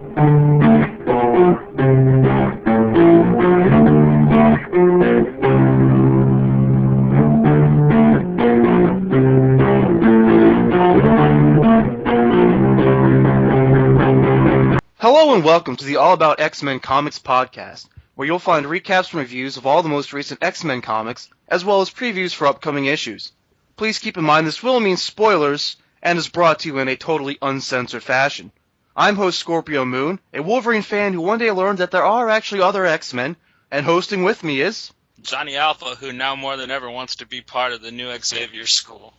Hello and welcome to the All About X-Men Comics podcast, where you'll find recaps and reviews of all the most recent X-Men comics, as well as previews for upcoming issues. Please keep in mind this will mean spoilers, and is brought to you in a totally uncensored fashion. I'm host Scorpio Moon, a Wolverine fan who one day learned that there are actually other X-Men, and hosting with me is... Johnny Alpha, who now more than ever wants to be part of the new Xavier School.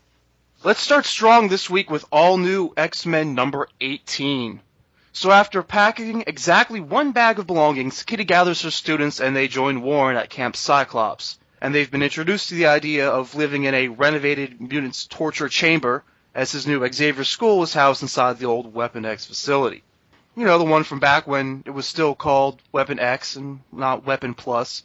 Let's start strong this week with all new X-Men number 18. So after packing exactly one bag of belongings, Kitty gathers her students and they join Warren at Camp Cyclops. And they've been introduced to the idea of living in a renovated mutants torture chamber, as his new Xavier School is housed inside the old Weapon X facility. You know, the one from back when it was still called Weapon X and not Weapon Plus.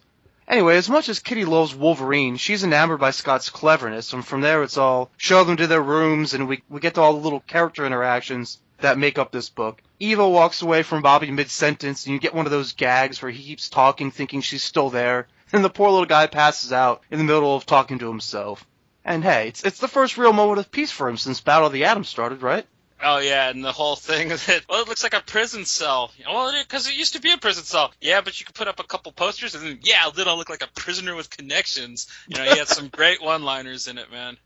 Anyway, as much as Kitty loves Wolverine, she's enamored by Scott's cleverness, and from there it's all show them to their rooms, and we get to all the little character interactions that make up this book. Eva walks away from Bobby mid-sentence, and you get one of those gags where he keeps talking thinking she's still there, and the poor little guy passes out in the middle of talking to himself. And hey, it's the first real moment of peace for him since Battle of the Atom started, right? Oh, yeah, and the whole thing that, well, it looks like a prison cell. Well, because it used to be a prison cell. Yeah, but you could put up a couple posters, and then, yeah, then I'll look like a prisoner with connections. You know, he had some great one-liners in it, man.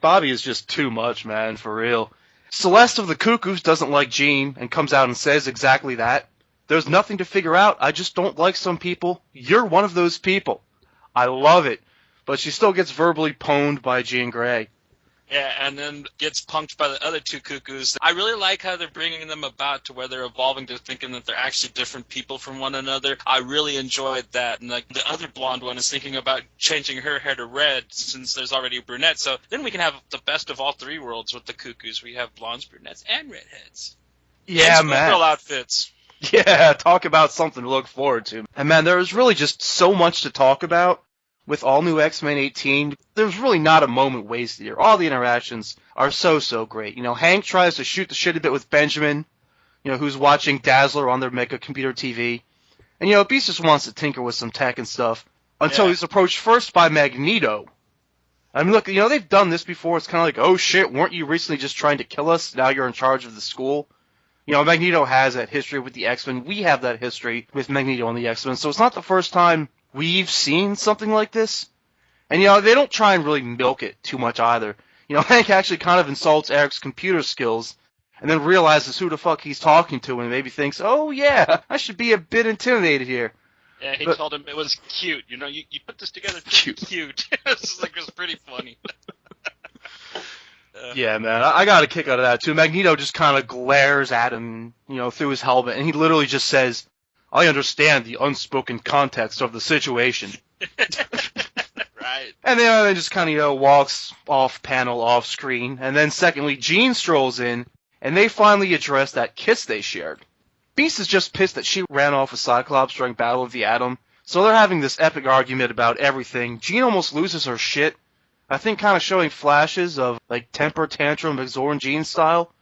Bobby is just too much, man, for real. Celeste of the Cuckoos doesn't like Jean, and comes out and says exactly that. There's nothing to figure out, I just don't like some people. You're one of those people. I love it. But she still gets verbally pwned by Jean Grey. Yeah, and then gets punked by the other two cuckoos. I really like how they're bringing them about to where they're evolving to thinking that they're actually different people from one another. I really enjoyed that. And like the other blonde one is thinking about changing her hair to red since there's already a brunette. So then we can have the best of all three worlds with the cuckoos. We have blondes, brunettes, and redheads. Yeah, and man. Girl outfits. Yeah, talk about something to look forward to. And man, there is really just so much to talk about. With all new X-Men 18, there's really not a moment wasted here. All the interactions are so great. You know, Hank tries to shoot the shit a bit with Benjamin, you know, who's watching Dazzler on their mega computer TV. And, you know, Beast just wants to tinker with some tech and stuff until he's approached first by Magneto. I mean, look, you know, they've done this before. It's kind of like, oh shit, weren't you recently just trying to kill us? Now you're in charge of the school. You know, Magneto has that history with the X-Men. We have that history with Magneto and the X-Men. So it's not the first time we've seen something like this. And, you know, they don't try and really milk it too much either. You know, Hank actually kind of insults Eric's computer skills and then realizes who the fuck he's talking to and maybe thinks, oh, yeah, I should be a bit intimidated here. Yeah, he told him it was cute. You know, you put this together cute. It was pretty funny. Yeah, man, I got a kick out of that, too. Magneto just kind of glares at him, you know, through his helmet, and he literally just says, I understand the unspoken context of the situation. Right. And then just kind of, you know, walks off panel, off screen. And then secondly, Jean strolls in, and they finally address that kiss they shared. Beast is just pissed that she ran off with Cyclops during Battle of the Atom. So they're having this epic argument about everything. Jean almost loses her shit. I think kind of showing flashes of, like, temper tantrum, Xor and Jean style.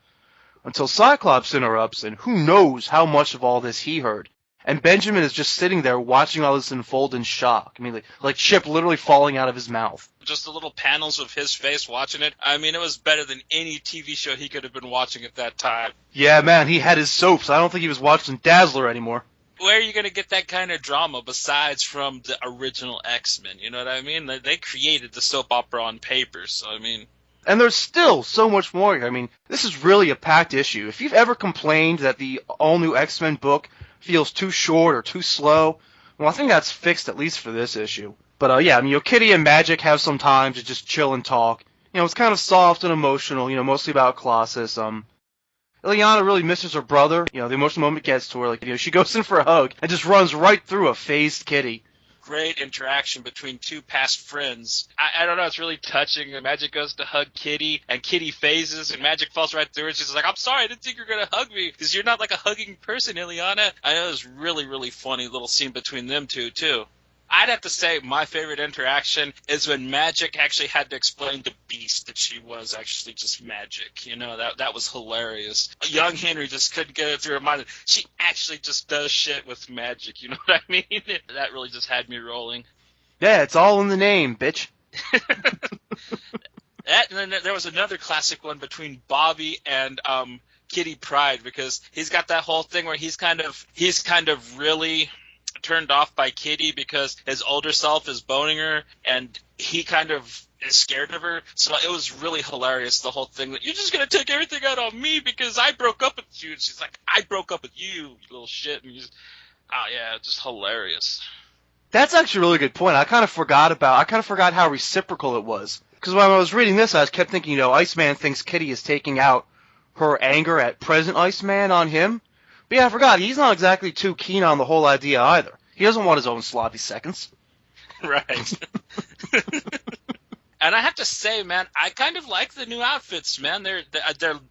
Until Cyclops interrupts, and who knows how much of all this he heard. And Benjamin is just sitting there watching all this unfold in shock. I mean, like shit literally falling out of his mouth. Just the little panels of his face watching it. I mean, it was better than any TV show he could have been watching at that time. Yeah, man, he had his soaps. I don't think he was watching Dazzler anymore. Where are you going to get that kind of drama besides from the original X-Men? You know what I mean? They created the soap opera on paper, so I mean... And there's still so much more here. I mean, this is really a packed issue. If you've ever complained that the all-new X-Men book feels too short or too slow, well, I think that's fixed at least for this issue. But, yeah, I mean, you know, Kitty and Magic have some time to just chill and talk. You know, it's kind of soft and emotional, you know, mostly about Colossus. Ileana really misses her brother. You know, the emotional moment gets to her. Like, you know, she goes in for a hug and just runs right through a phased Kitty. Great interaction between two past friends. I don't know, it's really touching. Magic goes to hug Kitty, and Kitty phases, and Magic falls right through it. She's like, I'm sorry, I didn't think you were going to hug me, because you're not like a hugging person, Ileana. I know it was really, really funny little scene between them two, too. I'd have to say my favorite interaction is when Magic actually had to explain to Beast that she was actually just Magic. You know, that was hilarious. Young Henry just couldn't get it through her mind. She actually just does shit with magic. You know what I mean? That really just had me rolling. Yeah, it's all in the name, bitch. That, and then there was another classic one between Bobby and Kitty Pryde, because he's got that whole thing where he's kind of really turned off by Kitty because his older self is boning her, and he kind of is scared of her. So it was really hilarious, the whole thing that you're just gonna take everything out on me because I broke up with you. And she's like, I broke up with you little shit. And he's, oh yeah, just hilarious. That's actually a really good point. I kind of forgot how reciprocal it was. Because when I was reading this, I kept thinking, you know, Iceman thinks Kitty is taking out her anger at present Iceman on him. But yeah, I forgot, he's not exactly too keen on the whole idea either. He doesn't want his own sloppy seconds. Right. And I have to say, man, I kind of like the new outfits, man. They're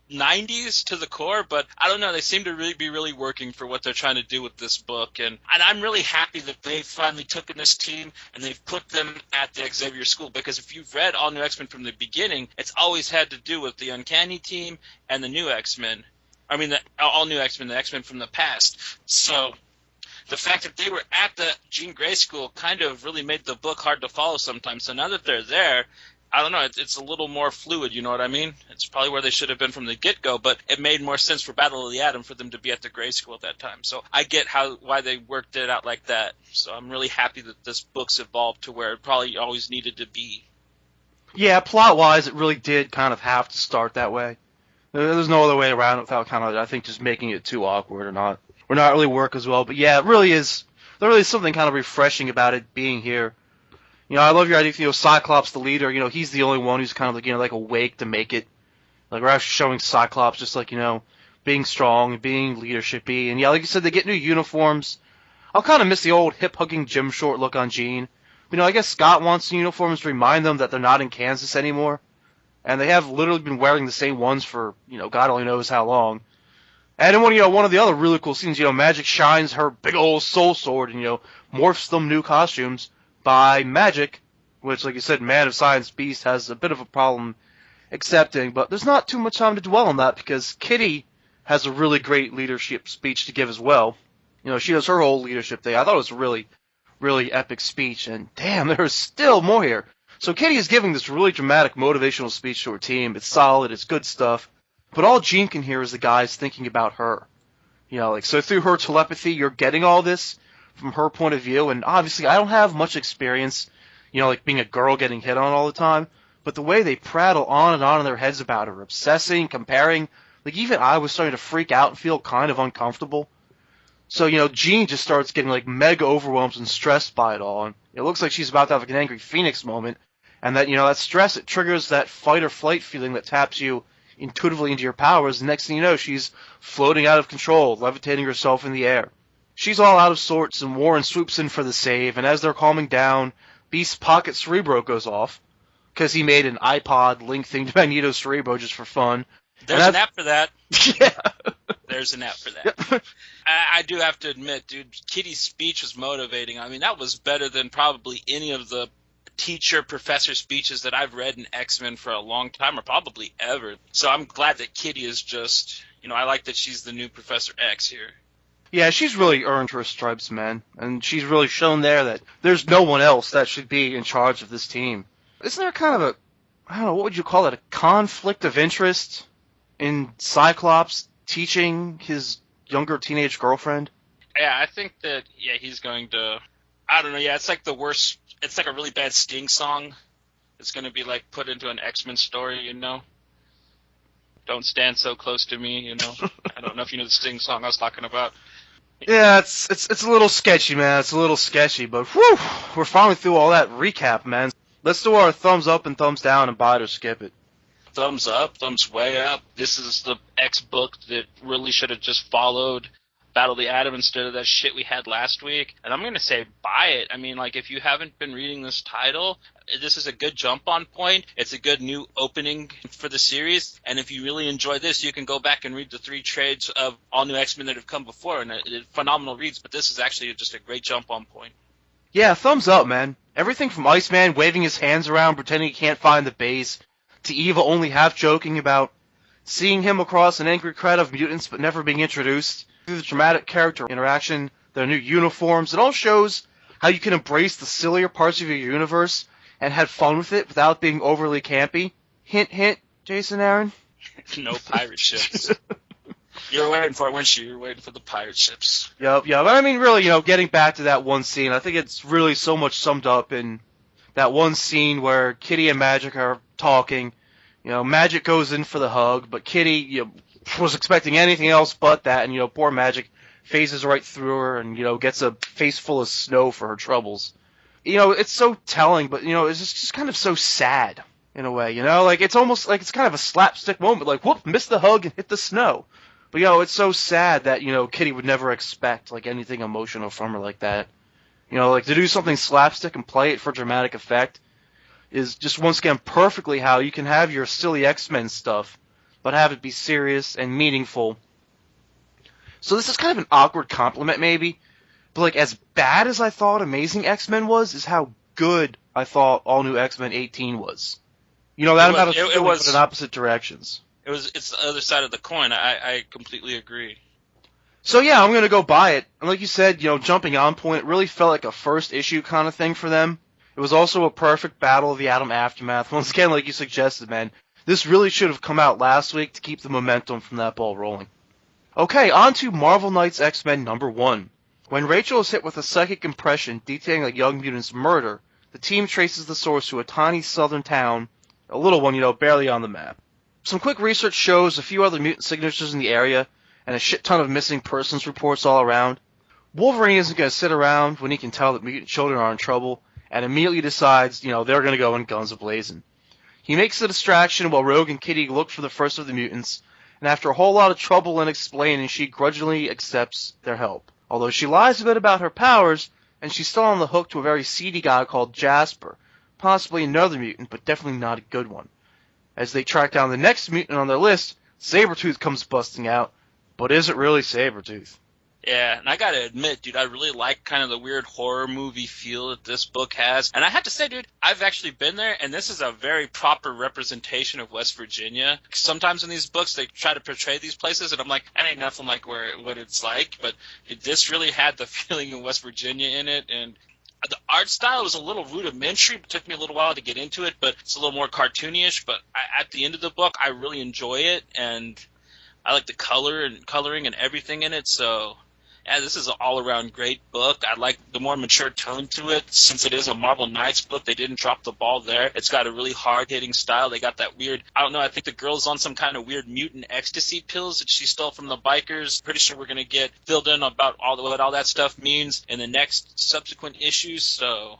90s to the core, but I don't know. They seem to be really working for what they're trying to do with this book. And I'm really happy that they finally took in this team and they've put them at the Xavier School. Because if you've read All New X-Men from the beginning, it's always had to do with the Uncanny team and the new X-Men. I mean, the All New X-Men, the X-Men from the past. So the fact that they were at the Jean Grey School kind of really made the book hard to follow sometimes. So now that they're there, I don't know, it's a little more fluid, you know what I mean? It's probably where they should have been from the get-go, but it made more sense for Battle of the Atom for them to be at the Grey School at that time. So I get why they worked it out like that. So I'm really happy that this book's evolved to where it probably always needed to be. Yeah, plot-wise, it really did kind of have to start that way. There's no other way around it without kind of, I think, just making it too awkward or not really work as well. But yeah, it really is. There really is something kind of refreshing about it being here. You know, I love your idea. You know, Cyclops, the leader. You know, he's the only one who's kind of like, you know, like awake to make it. Like we're actually showing Cyclops just like, you know, being strong, being leadershipy, and yeah, like you said, they get new uniforms. I'll kind of miss the old hip-hugging gym short look on Jean. You know, I guess Scott wants the uniforms to remind them that they're not in Kansas anymore, and they have literally been wearing the same ones for, you know, God only knows how long. And then one of the other really cool scenes, you know, Magic shines her big old soul sword and, you know, morphs them new costumes by Magic, which, like you said, Man of Science Beast has a bit of a problem accepting, but there's not too much time to dwell on that because Kitty has a really great leadership speech to give as well. You know, she does her whole leadership thing. I thought it was a really, really epic speech, and damn, there's still more here. So Kitty is giving this really dramatic motivational speech to her team. It's solid, it's good stuff. But all Jean can hear is the guys thinking about her. You know, like, so through her telepathy, you're getting all this from her point of view. And obviously, I don't have much experience, you know, like being a girl getting hit on all the time. But the way they prattle on and on in their heads about her, obsessing, comparing, like, even I was starting to freak out and feel kind of uncomfortable. So, you know, Jean just starts getting, like, mega overwhelmed and stressed by it all. And it looks like she's about to have, like, an angry phoenix moment. And that, you know, that stress, it triggers that fight or flight feeling that taps you intuitively into your powers. The next thing you know, she's floating out of control, levitating herself in the air. She's all out of sorts, and Warren swoops in for the save, and as they're calming down, Beast's pocket Cerebro goes off, because he made an iPod link thing to Magneto Cerebro just for fun. There's an app for that. Yeah. There's an app for that. I do have to admit, dude, Kitty's speech was motivating. I mean, that was better than probably any of the teacher-professor speeches that I've read in X-Men for a long time, or probably ever. So I'm glad that Kitty is just, you know, I like that she's the new Professor X here. Yeah, she's really earned her stripes, man. And she's really shown there that there's no one else that should be in charge of this team. Isn't there kind of a, I don't know, what would you call it, a conflict of interest in Cyclops teaching his younger teenage girlfriend? Yeah, I think that, yeah, he's going to, I don't know, yeah, it's like the worst, it's like a really bad Sting song. It's going to be like put into an X-Men story, you know? Don't stand so close to me, you know? I don't know if you know the Sting song I was talking about. Yeah, it's a little sketchy, man. It's a little sketchy, but whew, we're finally through all that recap, man. Let's do our thumbs up and thumbs down and buy it or skip it. Thumbs up, thumbs way up. This is the X book that really should have just followed Battle of the Atom instead of that shit we had last week. And I'm going to say buy it. I mean, like, if you haven't been reading this title, this is a good jump-on point. It's a good new opening for the series. And if you really enjoy this, you can go back and read the 3 trades of All New X-Men that have come before. And phenomenal reads, but this is actually just a great jump-on point. Yeah, thumbs up, man. Everything from Iceman waving his hands around, pretending he can't find the base, to Eva only half joking about seeing him across an angry crowd of mutants but never being introduced, through the dramatic character interaction, their new uniforms, it all shows how you can embrace the sillier parts of your universe and have fun with it without being overly campy. Hint, hint, Jason Aaron. No pirate ships. You were waiting for it, weren't you? You were waiting for the pirate ships. Yep. But I mean, really, getting back to that one scene, I think it's really so much summed up in that one scene where Kitty and Magic are talking. Magic goes in for the hug, but Kitty, was expecting anything else but that, and, poor Magic phases right through her and, gets a face full of snow for her troubles. It's so telling, but, it's just kind of so sad in a way, Like, it's almost like it's kind of a slapstick moment, like, whoop, missed the hug and hit the snow. But, it's so sad that, Kitty would never expect, like, anything emotional from her like that. Like, to do something slapstick and play it for dramatic effect is just, once again, perfectly how you can have your silly X-Men stuff, but have it be serious and meaningful. So this is kind of an awkward compliment, maybe, but, like, as bad as I thought Amazing X-Men was, is how good I thought All New X-Men 18 was. That amount of it was in opposite directions. It's the other side of the coin. I completely agree. So yeah, I'm gonna go buy it. And like you said, jumping on point, it really felt like a first issue kind of thing for them. It was also a perfect Battle of the Atom aftermath. Once again, like you suggested, man, this really should have come out last week to keep the momentum from that ball rolling. Okay, on to Marvel Knights X-Men #1. When Rachel is hit with a psychic impression detailing a young mutant's murder, the team traces the source to a tiny southern town, a little one, barely on the map. Some quick research shows a few other mutant signatures in the area, and a shit ton of missing persons reports all around. Wolverine isn't going to sit around when he can tell that mutant children are in trouble, and immediately decides, they're going to go in guns a-blazing. He makes the distraction while Rogue and Kitty look for the first of the mutants, and after a whole lot of trouble and explaining, she grudgingly accepts their help. Although she lies a bit about her powers, and she's still on the hook to a very seedy guy called Jasper, possibly another mutant, but definitely not a good one. As they track down the next mutant on their list, Sabretooth comes busting out, but is it really Sabretooth? Yeah, and I gotta admit, dude, I really like kind of the weird horror movie feel that this book has. And I have to say, dude, I've actually been there, and this is a very proper representation of West Virginia. Sometimes in these books, they try to portray these places, and I'm like, that ain't nothing like what it's like. But this really had the feeling of West Virginia in it, and the art style was a little rudimentary. It took me a little while to get into it, but it's a little more cartoonish. But at the end of the book, I really enjoy it, and I like the coloring and everything in it. So, yeah, this is an all-around great book. I like the more mature tone to it. Since it is a Marvel Knights book, they didn't drop the ball there. It's got a really hard-hitting style. They got that weird, I don't know, I think the girl's on some kind of weird mutant ecstasy pills that she stole from the bikers. Pretty sure we're going to get filled in about what all that stuff means in the next subsequent issues. So,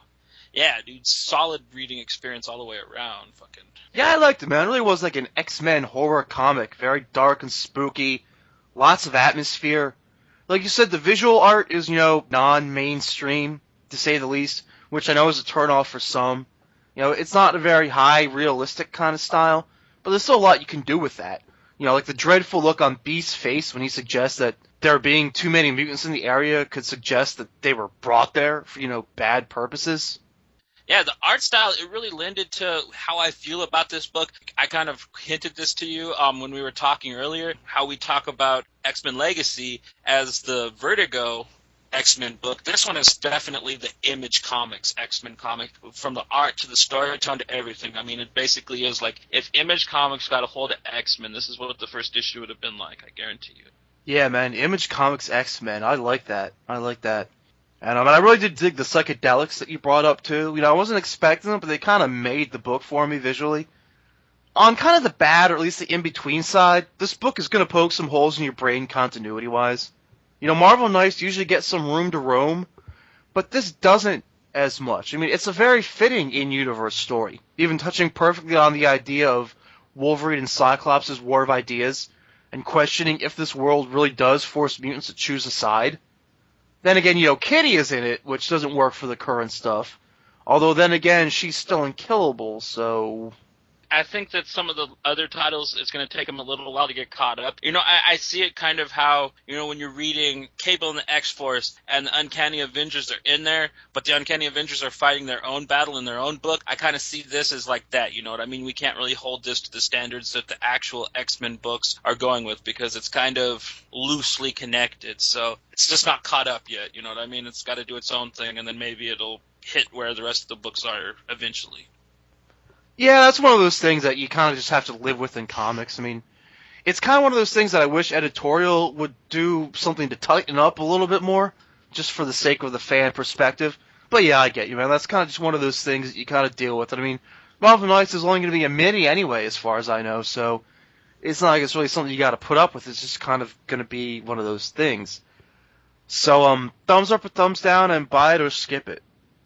yeah, dude, solid reading experience all the way around. Fucking. Yeah, I liked it, man. It really was like an X-Men horror comic. Very dark and spooky. Lots of atmosphere. Like you said, the visual art is, non-mainstream, to say the least, which I know is a turnoff for some. It's not a very high, realistic kind of style, but there's still a lot you can do with that. Like the dreadful look on Beast's face when he suggests that there being too many mutants in the area could suggest that they were brought there for, bad purposes. Yeah, the art style, it really lended to how I feel about this book. I kind of hinted this to you when we were talking earlier, how we talk about X-Men Legacy as the Vertigo X-Men book. This one is definitely the Image Comics X-Men comic, from the art to the storytelling to everything. I mean, it basically is like, if Image Comics got a hold of X-Men, this is what the first issue would have been like, I guarantee you. Yeah, man, Image Comics X-Men, I like that. And I really did dig the psychedelics that you brought up, too. I wasn't expecting them, but they kind of made the book for me visually. On kind of the bad, or at least the in-between side, this book is going to poke some holes in your brain continuity-wise. Marvel Knights usually get some room to roam, but this doesn't as much. I mean, it's a very fitting in-universe story, even touching perfectly on the idea of Wolverine and Cyclops' war of ideas, and questioning if this world really does force mutants to choose a side. Then again, Kitty is in it, which doesn't work for the current stuff. Although then again, she's still unkillable, so I think that some of the other titles, it's going to take them a little while to get caught up. I see it kind of how, when you're reading Cable and the X-Force and the Uncanny Avengers are in there, but the Uncanny Avengers are fighting their own battle in their own book. I kind of see this as like that, you know what I mean? We can't really hold this to the standards that the actual X-Men books are going with because it's kind of loosely connected. So it's just not caught up yet, you know what I mean? It's got to do its own thing, and then maybe it'll hit where the rest of the books are eventually. Yeah, that's one of those things that you kind of just have to live with in comics. I mean, it's kind of one of those things that I wish editorial would do something to tighten up a little bit more, just for the sake of the fan perspective. But yeah, I get you, man. That's kind of just one of those things that you kind of deal with. I mean, Marvel Knights is only going to be a mini anyway, as far as I know, so it's not like it's really something you got to put up with. It's just kind of going to be one of those things. So, thumbs up or thumbs down, and buy it or skip it.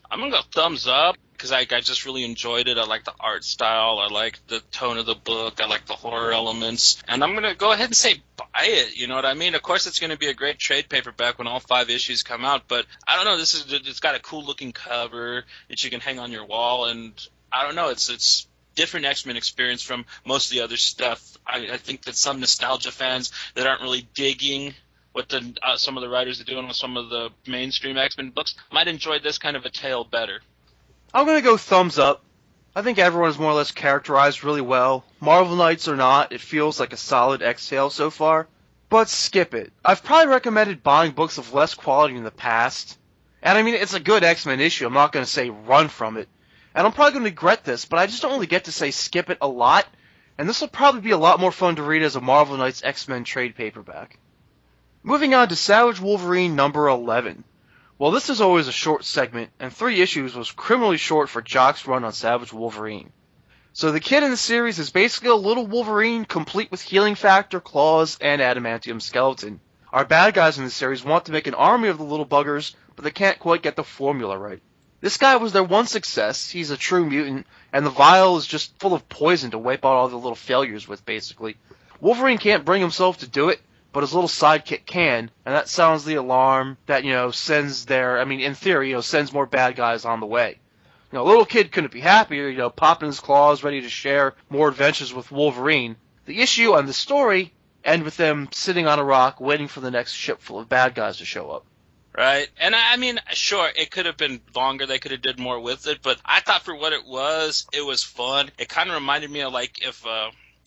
I'm going to go thumbs up. Because I just really enjoyed it. I like the art style. I like the tone of the book. I like the horror elements. And I'm going to go ahead and say buy it. You know what I mean? Of course, it's going to be a great trade paperback when all 5 issues come out. But I don't know. It's got a cool looking cover that you can hang on your wall. And I don't know. It's different X-Men experience from most of the other stuff. I think that some nostalgia fans that aren't really digging what some of the writers are doing with some of the mainstream X-Men books might enjoy this kind of a tale better. I'm going to go thumbs up. I think everyone is more or less characterized really well. Marvel Knights or not, it feels like a solid exhale so far. But skip it. I've probably recommended buying books of less quality in the past. And I mean, it's a good X-Men issue. I'm not going to say run from it. And I'm probably going to regret this, but I just don't really get to say skip it a lot. And this will probably be a lot more fun to read as a Marvel Knights X-Men trade paperback. Moving on to Savage Wolverine number 11. Well, this is always a short segment, and 3 issues was criminally short for Jock's run on Savage Wolverine. So the kid in the series is basically a little Wolverine, complete with healing factor, claws, and adamantium skeleton. Our bad guys in the series want to make an army of the little buggers, but they can't quite get the formula right. This guy was their one success. He's a true mutant, and the vial is just full of poison to wipe out all the little failures with, basically. Wolverine can't bring himself to do it, but his little sidekick can, and that sounds the alarm that, sends in theory, sends more bad guys on the way. A little kid couldn't be happier, popping his claws, ready to share more adventures with Wolverine. The issue and the story end with them sitting on a rock, waiting for the next ship full of bad guys to show up. Right, and I mean, sure, it could have been longer, they could have did more with it, but I thought for what it was fun. It kind of reminded me of, like, if,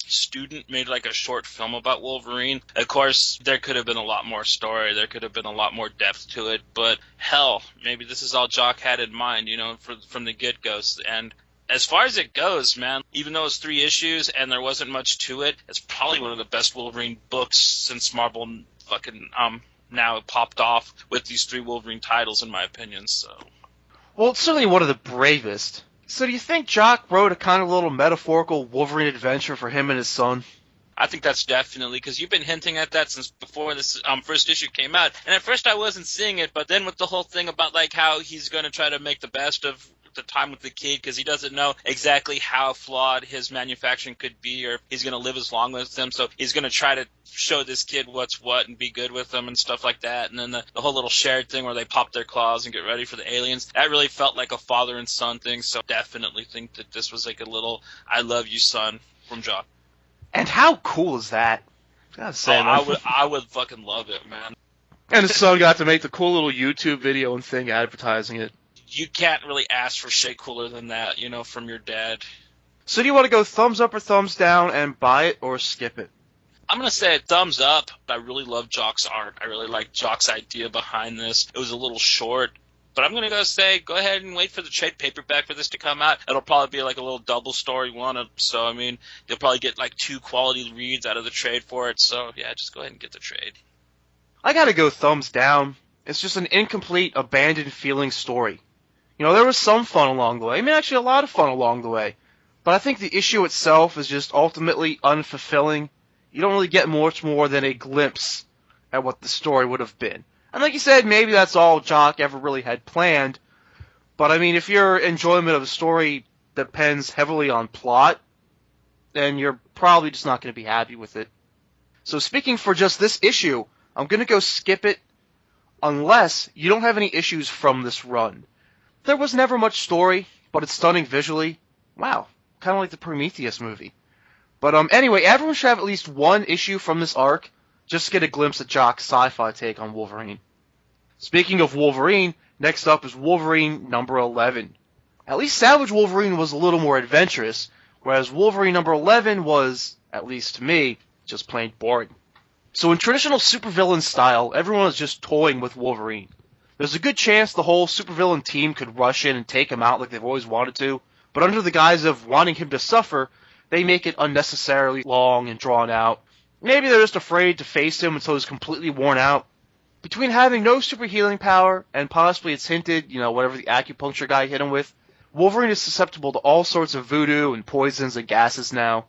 student made like a short film about Wolverine. Of course, there could have been a lot more story. There could have been a lot more depth to it. But hell, maybe this is all Jock had in mind, from the get-go. And as far as it goes, man, even though it's 3 issues and there wasn't much to it, it's probably one of the best Wolverine books since Marvel fucking now popped off with these 3 Wolverine titles, in my opinion. So, well, it's certainly one of the bravest. So do you think Jock wrote a kind of little metaphorical Wolverine adventure for him and his son? I think that's definitely, because you've been hinting at that since before this first issue came out. And at first I wasn't seeing it, but then with the whole thing about like how he's going to try to make the best of the time with the kid because he doesn't know exactly how flawed his manufacturing could be or if he's going to live as long with them. So he's going to try to show this kid what's what and be good with them and stuff like that. And then the whole little shared thing where they pop their claws and get ready for the aliens, that really felt like a father and son thing. So definitely think that this was like a little I love you, son from Jock. And how cool is that? I gotta say, I would fucking love it, man. And his son got to make the cool little YouTube video and thing advertising it. You can't really ask for shit cooler than that, from your dad. So do you want to go thumbs up or thumbs down and buy it or skip it? I'm going to say thumbs up. I really love Jock's art. I really like Jock's idea behind this. It was a little short, but I'm going to go ahead and wait for the trade paperback for this to come out. It'll probably be like a little double story one. So, you'll probably get like 2 quality reads out of the trade for it. So, yeah, just go ahead and get the trade. I got to go thumbs down. It's just an incomplete, abandoned feeling story. There was some fun along the way. Actually a lot of fun along the way. But I think the issue itself is just ultimately unfulfilling. You don't really get much more than a glimpse at what the story would have been. And like you said, maybe that's all Jock ever really had planned. But if your enjoyment of a story depends heavily on plot, then you're probably just not going to be happy with it. So speaking for just this issue, I'm going to go skip it unless you don't have any issues from this run. There was never much story, but it's stunning visually. Wow, kind of like the Prometheus movie. But anyway, everyone should have at least one issue from this arc, just to get a glimpse of Jock's sci-fi take on Wolverine. Speaking of Wolverine, next up is Wolverine number 11. At least Savage Wolverine was a little more adventurous, whereas Wolverine number 11 was, at least to me, just plain boring. So in traditional supervillain style, everyone is just toying with Wolverine. There's a good chance the whole supervillain team could rush in and take him out like they've always wanted to, but under the guise of wanting him to suffer, they make it unnecessarily long and drawn out. Maybe they're just afraid to face him until he's completely worn out. Between having no super healing power and possibly it's hinted, whatever the acupuncture guy hit him with, Wolverine is susceptible to all sorts of voodoo and poisons and gases now.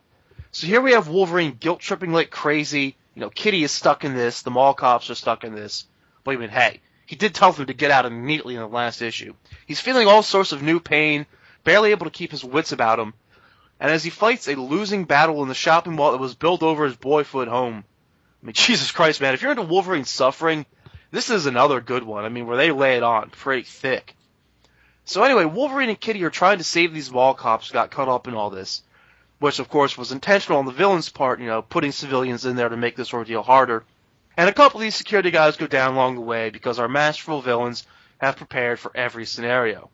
So here we have Wolverine guilt-tripping like crazy. Kitty is stuck in this, the mall cops are stuck in this. But even, hey, he did tell them to get out immediately in the last issue. He's feeling all sorts of new pain, barely able to keep his wits about him. And as he fights a losing battle in the shopping mall that was built over his boyhood home. I mean, Jesus Christ, man, if you're into Wolverine suffering, this is another good one. I mean, where they lay it on pretty thick. So anyway, Wolverine and Kitty are trying to save these mall cops who got caught up in all this. Which, of course, was intentional on the villain's part, putting civilians in there to make this ordeal harder. And a couple of these security guys go down along the way because our masterful villains have prepared for every scenario.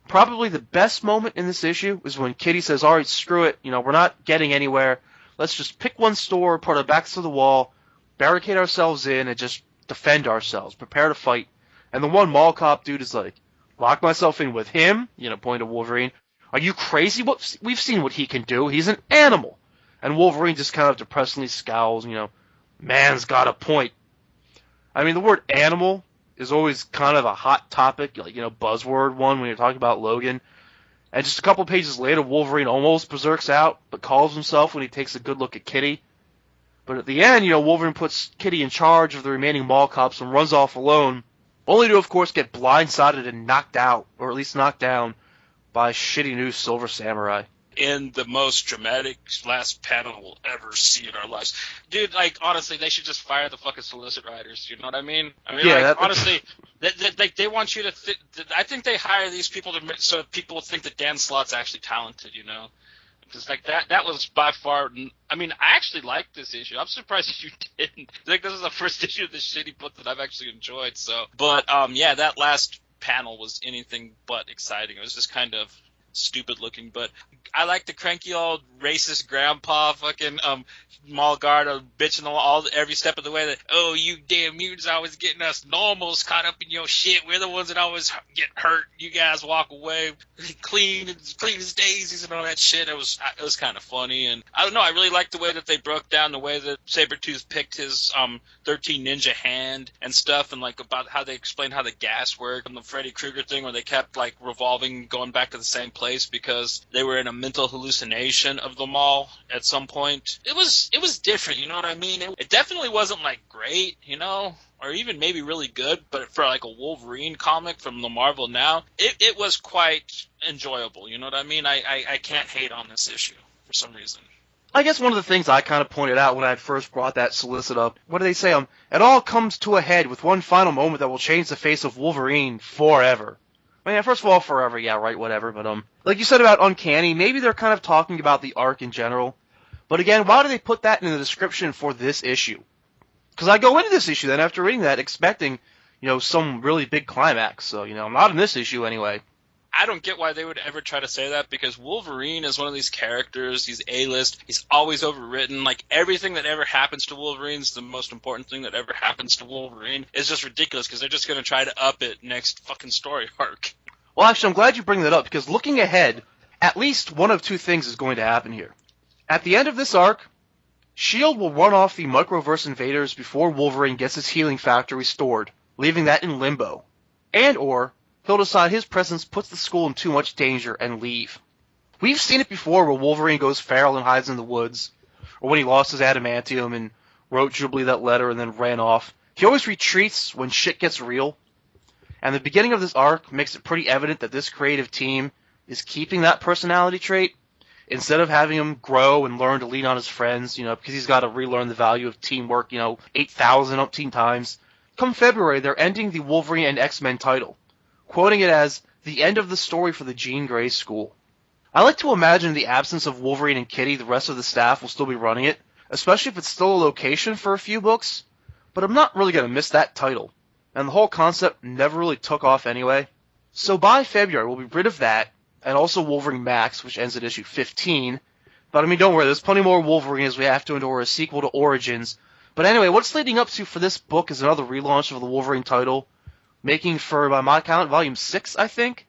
Probably the best moment in this issue is when Kitty says, alright, screw it, we're not getting anywhere. Let's just pick one store, put our backs to the wall, barricade ourselves in, and just defend ourselves, prepare to fight. And the one mall cop dude is like, lock myself in with him, point to Wolverine. Are you crazy? We've seen what he can do. He's an animal. And Wolverine just kind of depressingly scowls, man's got a point. I mean, the word animal is always kind of a hot topic, buzzword one when you're talking about Logan. And just a couple pages later, Wolverine almost berserks out, but calls himself when he takes a good look at Kitty. But at the end, Wolverine puts Kitty in charge of the remaining mall cops and runs off alone, only to, of course, get blindsided and knocked out, or at least knocked down, by shitty new Silver Samurai. In the most dramatic last panel we'll ever see in our lives. Dude, honestly, they should just fire the fucking solicit writers, you know what I mean? Honestly, they want you to I think they hire these people so people think that Dan Slott's actually talented, Because that was by far. I mean, I actually liked this issue. I'm surprised you didn't. This is the first issue of this shitty book that I've actually enjoyed. So, but that last panel was anything but exciting. It was just kind of stupid looking, but I like the cranky old racist grandpa fucking mall guard bitching every step of the way that, oh, you damn mutants always getting us normals caught up in your shit. We're the ones that always get hurt. You guys walk away clean as daisies and all that shit. It was kind of funny, and I don't know. I really liked the way that they broke down the way that Sabretooth picked his 13 Ninja hand and stuff, and about how they explained how the gas worked and the Freddy Krueger thing where they kept revolving, going back to the same place because they were in a mental hallucination of the mall at some point. It was different, you know what I mean? It definitely wasn't great, or even maybe really good, but for a Wolverine comic from the Marvel now, it was quite enjoyable, you know what I mean? I can't hate on this issue for some reason. I guess one of the things I kind of pointed out when I first brought that solicit up, what do they say? It all comes to a head with one final moment that will change the face of Wolverine forever. I mean, first of all, forever, yeah, right, whatever, but like you said about Uncanny, maybe they're kind of talking about the arc in general. But again, why do they put that in the description for this issue? Because I go into this issue then after reading that expecting, some really big climax. So, not in this issue anyway. I don't get why they would ever try to say that, because Wolverine is one of these characters. He's A-list. He's always overwritten. Everything that ever happens to Wolverine is the most important thing that ever happens to Wolverine. It's just ridiculous because they're just going to try to up it next fucking story arc. Well, actually, I'm glad you bring that up, because looking ahead, at least one of two things is going to happen here. At the end of this arc, S.H.I.E.L.D. will run off the Microverse invaders before Wolverine gets his healing factor restored, leaving that in limbo. And/or he'll decide his presence puts the school in too much danger and leave. We've seen it before where Wolverine goes feral and hides in the woods, or when he lost his adamantium and wrote Jubilee that letter and then ran off. He always retreats when shit gets real. And the beginning of this arc makes it pretty evident that this creative team is keeping that personality trait instead of having him grow and learn to lean on his friends, because he's got to relearn the value of teamwork, 8,000 umpteen times. Come February, they're ending the Wolverine and X-Men title, quoting it as the end of the story for the Jean Grey School. I like to imagine in the absence of Wolverine and Kitty, the rest of the staff will still be running it, especially if it's still a location for a few books, but I'm not really going to miss that title, and the whole concept never really took off anyway. So by February, we'll be rid of that, and also Wolverine Max, which ends at issue 15, but I mean, don't worry, there's plenty more Wolverine as we have to endure a sequel to Origins. But anyway, what's leading up to for this book is another relaunch of the Wolverine title, making for, by my count, volume 6, I think,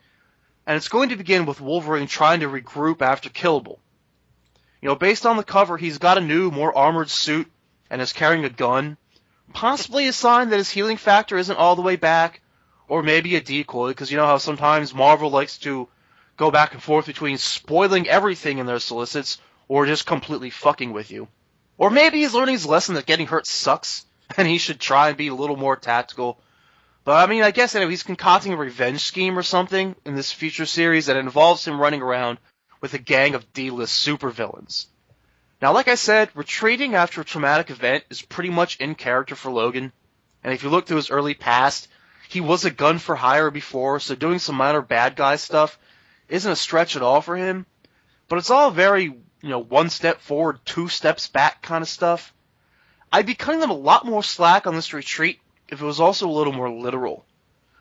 and it's going to begin with Wolverine trying to regroup after Killable. You know, based on the cover, he's got a new, more armored suit, and is carrying a gun, possibly a sign that his healing factor isn't all the way back, or maybe a decoy, because you know how sometimes Marvel likes to go back and forth between spoiling everything in their solicits, or just completely fucking with you. Or maybe he's learning his lesson that getting hurt sucks, and he should try and be a little more tactical. But I mean, I guess anyway, he's concocting a revenge scheme or something in this future series that involves him running around with a gang of D-list supervillains. Now, like I said, retreating after a traumatic event is pretty much in character for Logan, and if you look to his early past, he was a gun for hire before, so doing some minor bad guy stuff isn't a stretch at all for him, but it's all very, one step forward, 2 steps back kind of stuff. I'd be cutting them a lot more slack on this retreat if it was also a little more literal.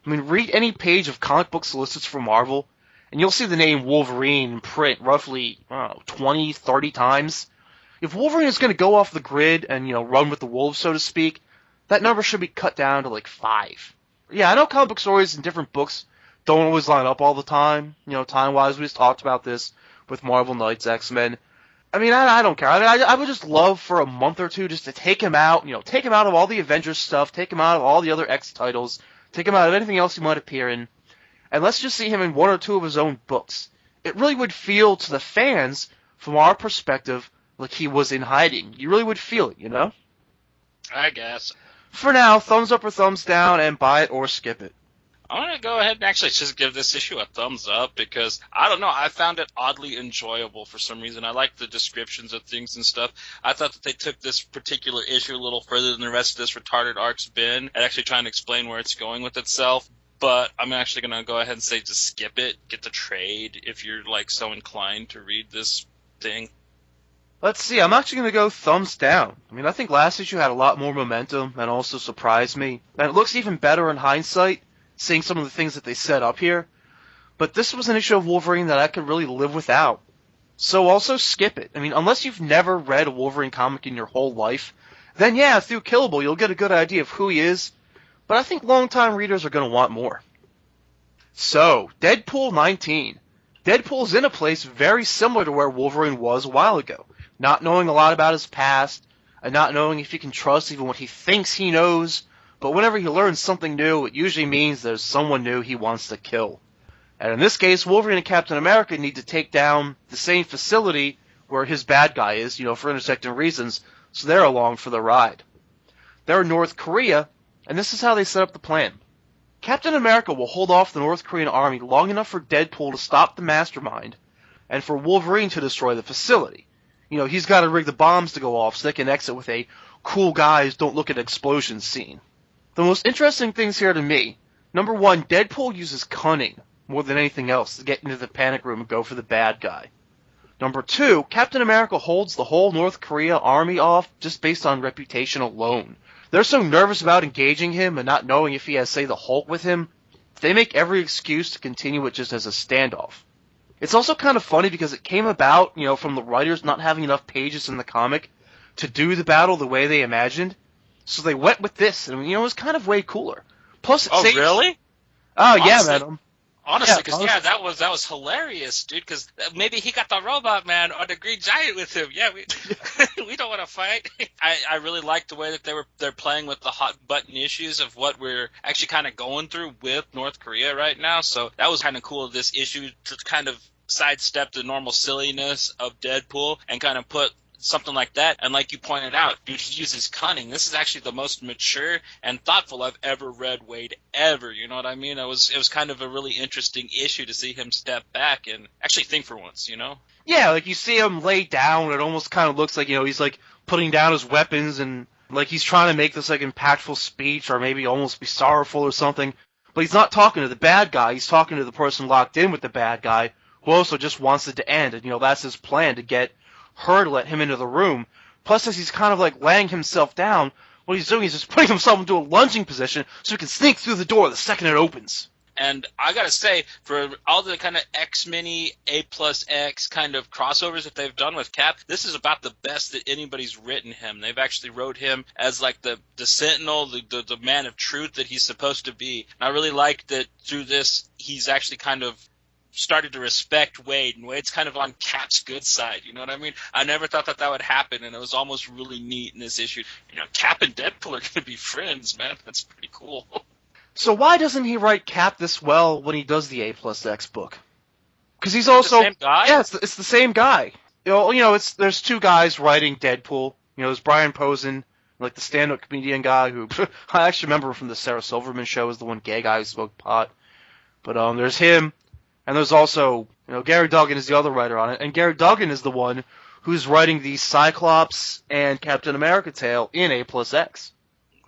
I mean, read any page of comic book solicits for Marvel, and you'll see the name Wolverine in print roughly, 20, 30 times. If Wolverine is going to go off the grid and, run with the wolves, so to speak, that number should be cut down to like 5. Yeah, I know comic book stories in different books don't always line up all the time. Time-wise, we just talked about this with Marvel Knights, X-Men. I mean, I don't care. I would just love for a month or two just to take him out, take him out of all the Avengers stuff, take him out of all the other X titles, take him out of anything else he might appear in, and let's just see him in 1 or 2 of his own books. It really would feel to the fans, from our perspective, like he was in hiding. You really would feel it, I guess. For now, thumbs up or thumbs down, and buy it or skip it. I'm going to go ahead and actually just give this issue a thumbs up because, I don't know, I found it oddly enjoyable for some reason. I like the descriptions of things and stuff. I thought that they took this particular issue a little further than the rest of this retarded arc's been and actually trying to explain where it's going with itself. But I'm actually going to go ahead and say just skip it, get the trade if you're so inclined to read this thing. Let's see, I'm actually going to go thumbs down. I mean, I think last issue had a lot more momentum and also surprised me. And it looks even better in hindsight, seeing some of the things that they set up here. But this was an issue of Wolverine that I could really live without. So also skip it. I mean, unless you've never read a Wolverine comic in your whole life, then yeah, through Killable you'll get a good idea of who he is. But I think longtime readers are going to want more. So, Deadpool 19. Deadpool's in a place very similar to where Wolverine was a while ago. Not knowing a lot about his past, and not knowing if he can trust even what he thinks he knows, but whenever he learns something new, it usually means there's someone new he wants to kill. And in this case, Wolverine and Captain America need to take down the same facility where his bad guy is, for intersecting reasons, so they're along for the ride. They're in North Korea, and this is how they set up the plan. Captain America will hold off the North Korean army long enough for Deadpool to stop the mastermind, and for Wolverine to destroy the facility. He's got to rig the bombs to go off so they can exit with a cool guys don't look at explosions scene. The most interesting things here to me, number 1, Deadpool uses cunning more than anything else to get into the panic room and go for the bad guy. Number 2, Captain America holds the whole North Korea army off just based on reputation alone. They're so nervous about engaging him and not knowing if he has, say, the Hulk with him, they make every excuse to continue it just as a standoff. It's also kind of funny because it came about, from the writers not having enough pages in the comic to do the battle the way they imagined. So they went with this, and it was kind of way cooler. Plus, it saves... Really? Oh, honestly, yeah, man. Honestly, because that was hilarious, dude. Because maybe he got the Robot Man or the Green Giant with him. Yeah, we don't want to fight. I really like the way that they're playing with the hot button issues of what we're actually kind of going through with North Korea right now. So that was kind of cool of this issue to kind of sidestep the normal silliness of Deadpool and kind of put something like that. And like you pointed out, dude, he uses cunning. This is actually the most mature and thoughtful I've ever read Wade ever. You know what I mean? It was kind of a really interesting issue to see him step back and actually think for once, Yeah, you see him lay down, it almost kind of looks like, he's putting down his weapons and he's trying to make this impactful speech or maybe almost be sorrowful or something. But he's not talking to the bad guy, he's talking to the person locked in with the bad guy, who also just wants it to end, and that's his plan, to get her to let him into the room. Plus, as he's kind of like laying himself down, what he's doing is just putting himself into a lunging position so he can sneak through the door the second it opens. And I gotta say, for all the kind of X-Mini, A+X kind of crossovers that they've done with Cap, this is about the best that anybody's written him. They've actually wrote him as like the sentinel, the man of truth that he's supposed to be. And I really like that through this, he's actually kind of started to respect Wade, and Wade's kind of on Cap's good side, you know what I mean? I never thought that would happen, and it was almost really neat in this issue. Cap and Deadpool are going to be friends, man. That's pretty cool. So why doesn't he write Cap this well when he does the A+X book? Because he's also... the same guy? Yeah, it's the same guy. There's two guys writing Deadpool. There's Brian Posen, like the stand-up comedian guy who... I actually remember from the Sarah Silverman show as the one gay guy who smoked pot. But there's him, and there's also... Gary Duggan is the other writer on it, and Gary Duggan is the one who's writing the Cyclops and Captain America tale in A+X.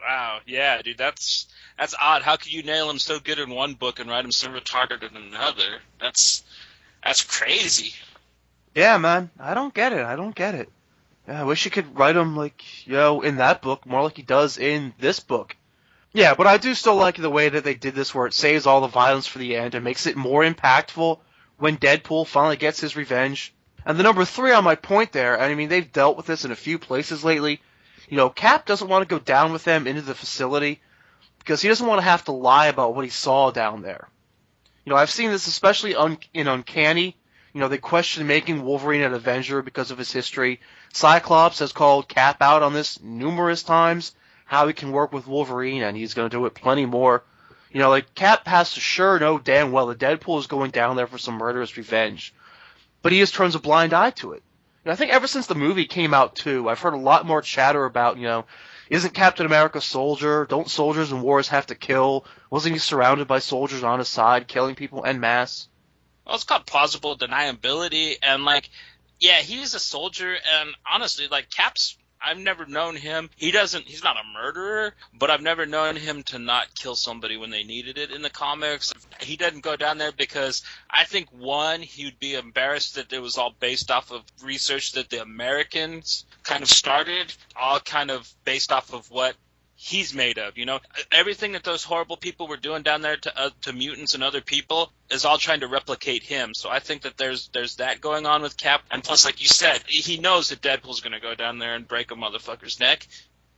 Wow, yeah, dude, that's odd. How could you nail him so good in one book and write him so retarded in another? That's crazy. Yeah, man, I don't get it. Yeah, I wish you could write him in that book more like he does in this book. Yeah, but I do still like the way that they did this, where it saves all the violence for the end and makes it more impactful when Deadpool finally gets his revenge. And the number 3 on my point there, I mean, they've dealt with this in a few places lately. Cap doesn't want to go down with them into the facility because he doesn't want to have to lie about what he saw down there. I've seen this especially in Uncanny. They question making Wolverine an Avenger because of his history. Cyclops has called Cap out on this numerous times, how he can work with Wolverine, and he's going to do it plenty more. Cap has to sure know damn well that Deadpool is going down there for some murderous revenge. But he just turns a blind eye to it. I think ever since the movie came out, too, I've heard a lot more chatter about, isn't Captain America a soldier? Don't soldiers in wars have to kill? Wasn't he surrounded by soldiers on his side, killing people en masse? Well, it's called plausible deniability, and, yeah, he's a soldier, and honestly, Cap's... I've never known him. He's not a murderer, but I've never known him to not kill somebody when they needed it in the comics. He doesn't go down there because I think, one, he would be embarrassed that it was all based off of research that the Americans kind of started, all kind of based off of what he's made of, everything that those horrible people were doing down there to mutants and other people is all trying to replicate him. So I think that there's that going on with Cap, and plus, like you said, he knows that Deadpool's going to go down there and break a motherfucker's neck.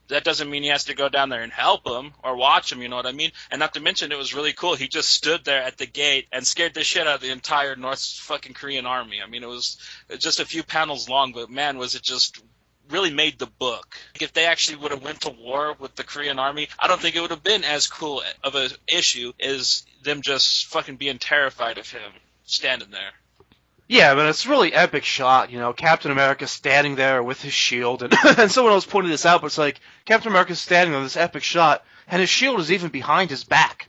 That doesn't mean he has to go down there and help him or watch him, you know what I mean? And not to mention, it was really cool. He just stood there at the gate and scared the shit out of the entire North fucking Korean army. I mean, it was just a few panels long, but man, was it just really made the book. If they actually would have went to war with the Korean army, I don't think it would have been as cool of an issue as them just fucking being terrified of him standing there. Yeah, but it's a really epic shot, Captain America standing there with his shield, and, and someone else pointed this out, but it's Captain America's standing on this epic shot, and his shield is even behind his back.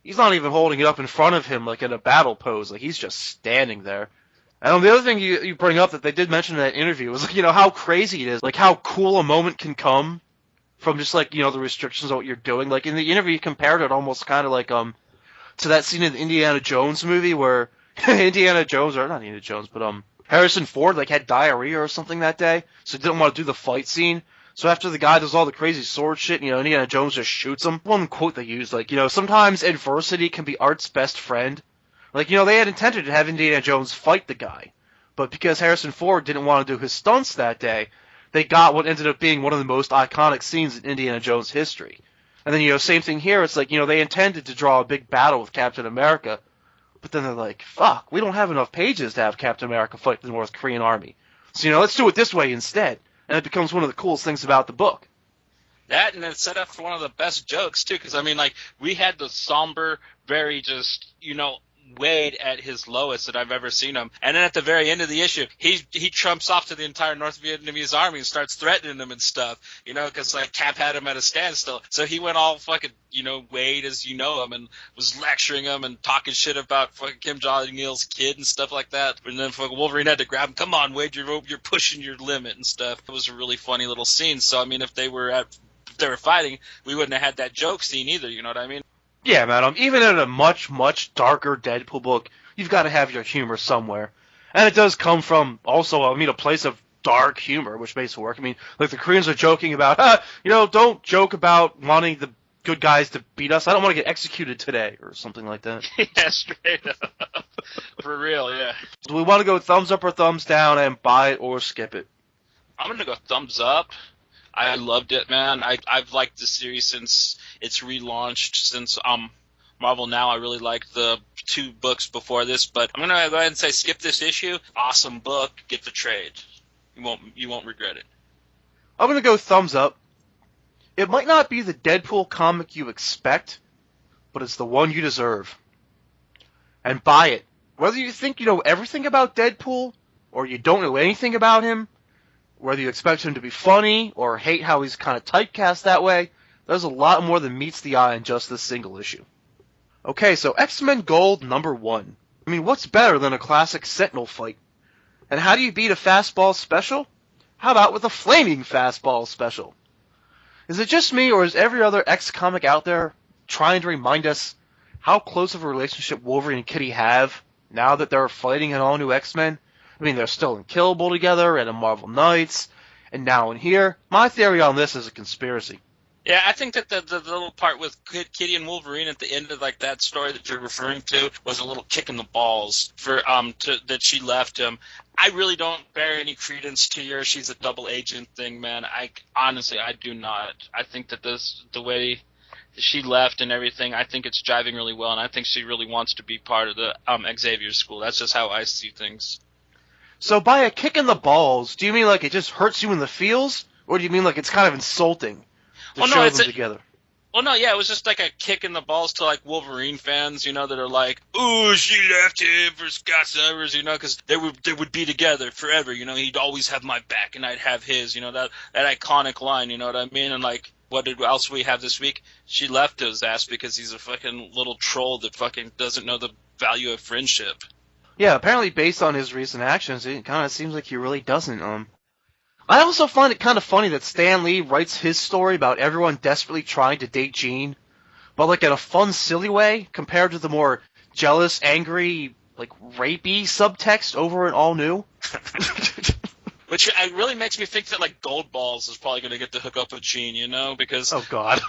He's not even holding it up in front of him in a battle pose, he's just standing there. And the other thing you bring up that they did mention in that interview was, how crazy it is, how cool a moment can come from just, the restrictions of what you're doing. In the interview, he compared it almost kind of to that scene in the Indiana Jones movie where Harrison Ford, had diarrhea or something that day, so he didn't want to do the fight scene. So after the guy does all the crazy sword shit, Indiana Jones just shoots him. One quote they used, sometimes adversity can be art's best friend. They had intended to have Indiana Jones fight the guy, but because Harrison Ford didn't want to do his stunts that day, they got what ended up being one of the most iconic scenes in Indiana Jones history. And then, same thing here, it's they intended to draw a big battle with Captain America, but then they're fuck, we don't have enough pages to have Captain America fight the North Korean army. So, let's do it this way instead. And it becomes one of the coolest things about the book. That, and it's set up for one of the best jokes, too, because, we had the somber, very just, Wade at his lowest that I've ever seen him. And then at the very end of the issue, he trumps off to the entire North Vietnamese army and starts threatening them and stuff, because Cap had him at a standstill. So he went all fucking, Wade as you know him, and was lecturing him and talking shit about fucking Kim Jong-il's kid and stuff like that. And then fucking Wolverine had to grab him. Come on, Wade, you're pushing your limit and stuff. It was a really funny little scene. So if they were fighting, we wouldn't have had that joke scene either. You know what I mean? Yeah, man. Even in a much, much darker Deadpool book, you've got to have your humor somewhere. And it does come from also, a place of dark humor, which makes it work. I mean, like the Koreans are joking about, don't joke about wanting the good guys to beat us. I don't want to get executed today, or something like that. Yeah, straight up. For real, yeah. Do we want to go thumbs up or thumbs down and buy it or skip it? I'm gonna go thumbs up. I loved it, man. I've liked the series since it's relaunched. Since Marvel Now, I really liked the 2 books before this. But I'm gonna go ahead and say skip this issue. Awesome book. Get the trade. You won't regret it. I'm going to go thumbs up. It might not be the Deadpool comic you expect, but it's the one you deserve. And buy it. Whether you think you know everything about Deadpool, or you don't know anything about him, whether you expect him to be funny, or hate how he's kind of typecast that way, there's a lot more than meets the eye in just this single issue. Okay, so X-Men Gold #1. I mean, what's better than a classic Sentinel fight? And how do you beat a fastball special? How about with a flaming fastball special? Is it just me, or is every other X comic out there trying to remind us how close of a relationship Wolverine and Kitty have now that they're fighting an all-new X-Men? I mean, they're still in Killable together and in Marvel Knights, and now in here. My theory on this is a conspiracy. Yeah, I think that the little part with Kitty and Wolverine at the end of like that story that you're referring to was a little kick in the balls for that she left him. I really don't bear any credence to your she's a double agent thing, man. I honestly do not. I think that the way she left and everything, I think it's driving really well, and I think she really wants to be part of the Xavier School. That's just how I see things. So by a kick in the balls, do you mean like it just hurts you in the feels, or do you mean like it's kind of insulting? Show them together. Well, no, yeah, it was just like a kick in the balls to like Wolverine fans, that are like, "Ooh, she left him for Scott Summers," because they would be together forever. He'd always have my back and I'd have his. That iconic line. You know what I mean? And like, what else we have this week? She left his ass because he's a fucking little troll that fucking doesn't know the value of friendship. Yeah, apparently based on his recent actions, it kind of seems like he really doesn't. I also find it kind of funny that Stan Lee writes his story about everyone desperately trying to date Jean, but like in a fun, silly way, compared to the more jealous, angry, like rapey subtext over in All New. Which really makes me think that like Goldballs is probably going to get the hook up with Jean, because oh god,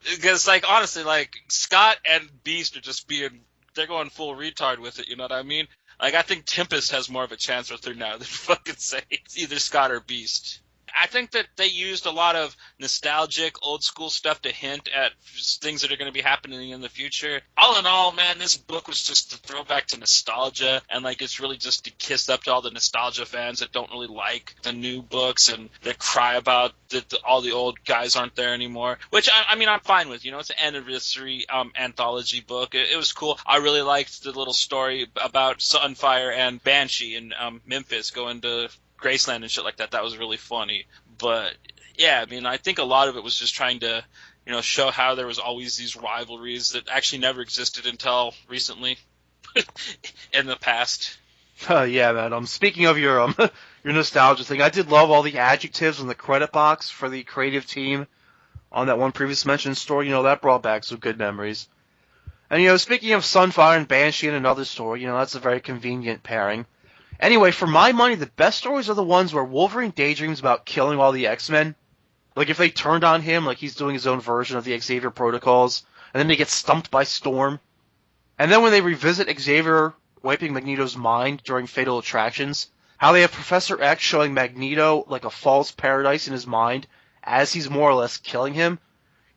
because like honestly, like Scott and Beast are just they're going full retard with it. You know what I mean? Like, I think Tempest has more of a chance with her now than fucking say it's either Scott or Beast. I think that they used a lot of nostalgic, old-school stuff to hint at things that are going to be happening in the future. All in all, man, this book was just a throwback to nostalgia, and, like, it's really just to kiss up to all the nostalgia fans that don't really like the new books and that cry about that all the old guys aren't there anymore, which, I mean, I'm fine with. It's an anniversary anthology book. It was cool. I really liked the little story about Sunfire and Banshee in Memphis going to Graceland and shit like that. That was really funny. But yeah, I mean, I think a lot of it was just trying to, show how there was always these rivalries that actually never existed until recently in the past. Yeah, man. Speaking of your your nostalgia thing, I did love all the adjectives in the credit box for the creative team on that one previous mentioned story. That brought back some good memories. And speaking of Sunfire and Banshee in another story, that's a very convenient pairing. Anyway, for my money, the best stories are the ones where Wolverine daydreams about killing all the X-Men. Like, if they turned on him, like he's doing his own version of the Xavier protocols, and then they get stumped by Storm. And then when they revisit Xavier wiping Magneto's mind during Fatal Attractions, how they have Professor X showing Magneto, like, a false paradise in his mind as he's more or less killing him.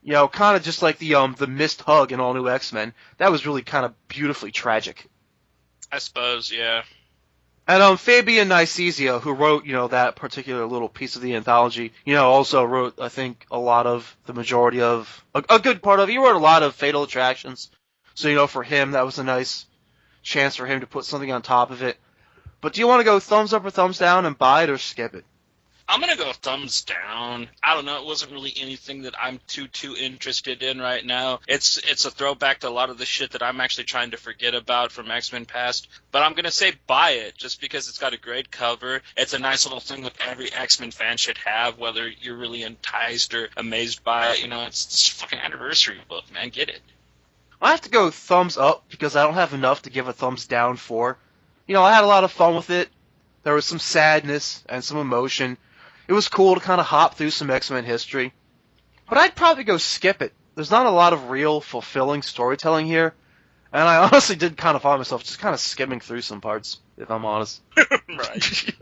Kind of just like the missed hug in All New X-Men. That was really kind of beautifully tragic. I suppose, yeah. And Fabian Nicieza, who wrote, that particular little piece of the anthology, also wrote, I think, a lot of the majority of, a good part of it. He wrote a lot of Fatal Attractions. So, for him, that was a nice chance for him to put something on top of it. But do you want to go thumbs up or thumbs down and buy it or skip it? I'm gonna go thumbs down. I don't know. It wasn't really anything that I'm too interested in right now. It's a throwback to a lot of the shit that I'm actually trying to forget about from X-Men Past. But I'm gonna say buy it just because it's got a great cover. It's a nice little thing that every X-Men fan should have, whether you're really enticed or amazed by it. You know, it's a fucking anniversary book, man. Get it. I have to go thumbs up because I don't have enough to give a thumbs down for. You know, I had a lot of fun with it. There was some sadness and some emotion. It was cool to kind of hop through some X-Men history. But I'd probably go skip it. There's not a lot of real, fulfilling storytelling here. And I honestly did kind of find myself just kind of skimming through some parts, if I'm honest. Right.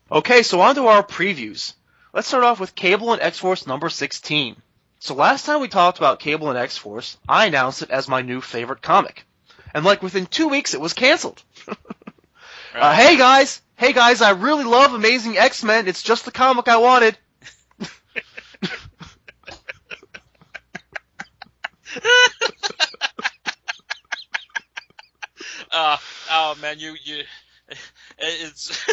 Okay, so on to our previews. Let's start off with Cable and X-Force number 16. So last time we talked about Cable and X-Force, I announced it as my new favorite comic. And like within 2 weeks, it was canceled. Hey guys, I really love Amazing X-Men. It's just the comic I wanted. Oh man, it's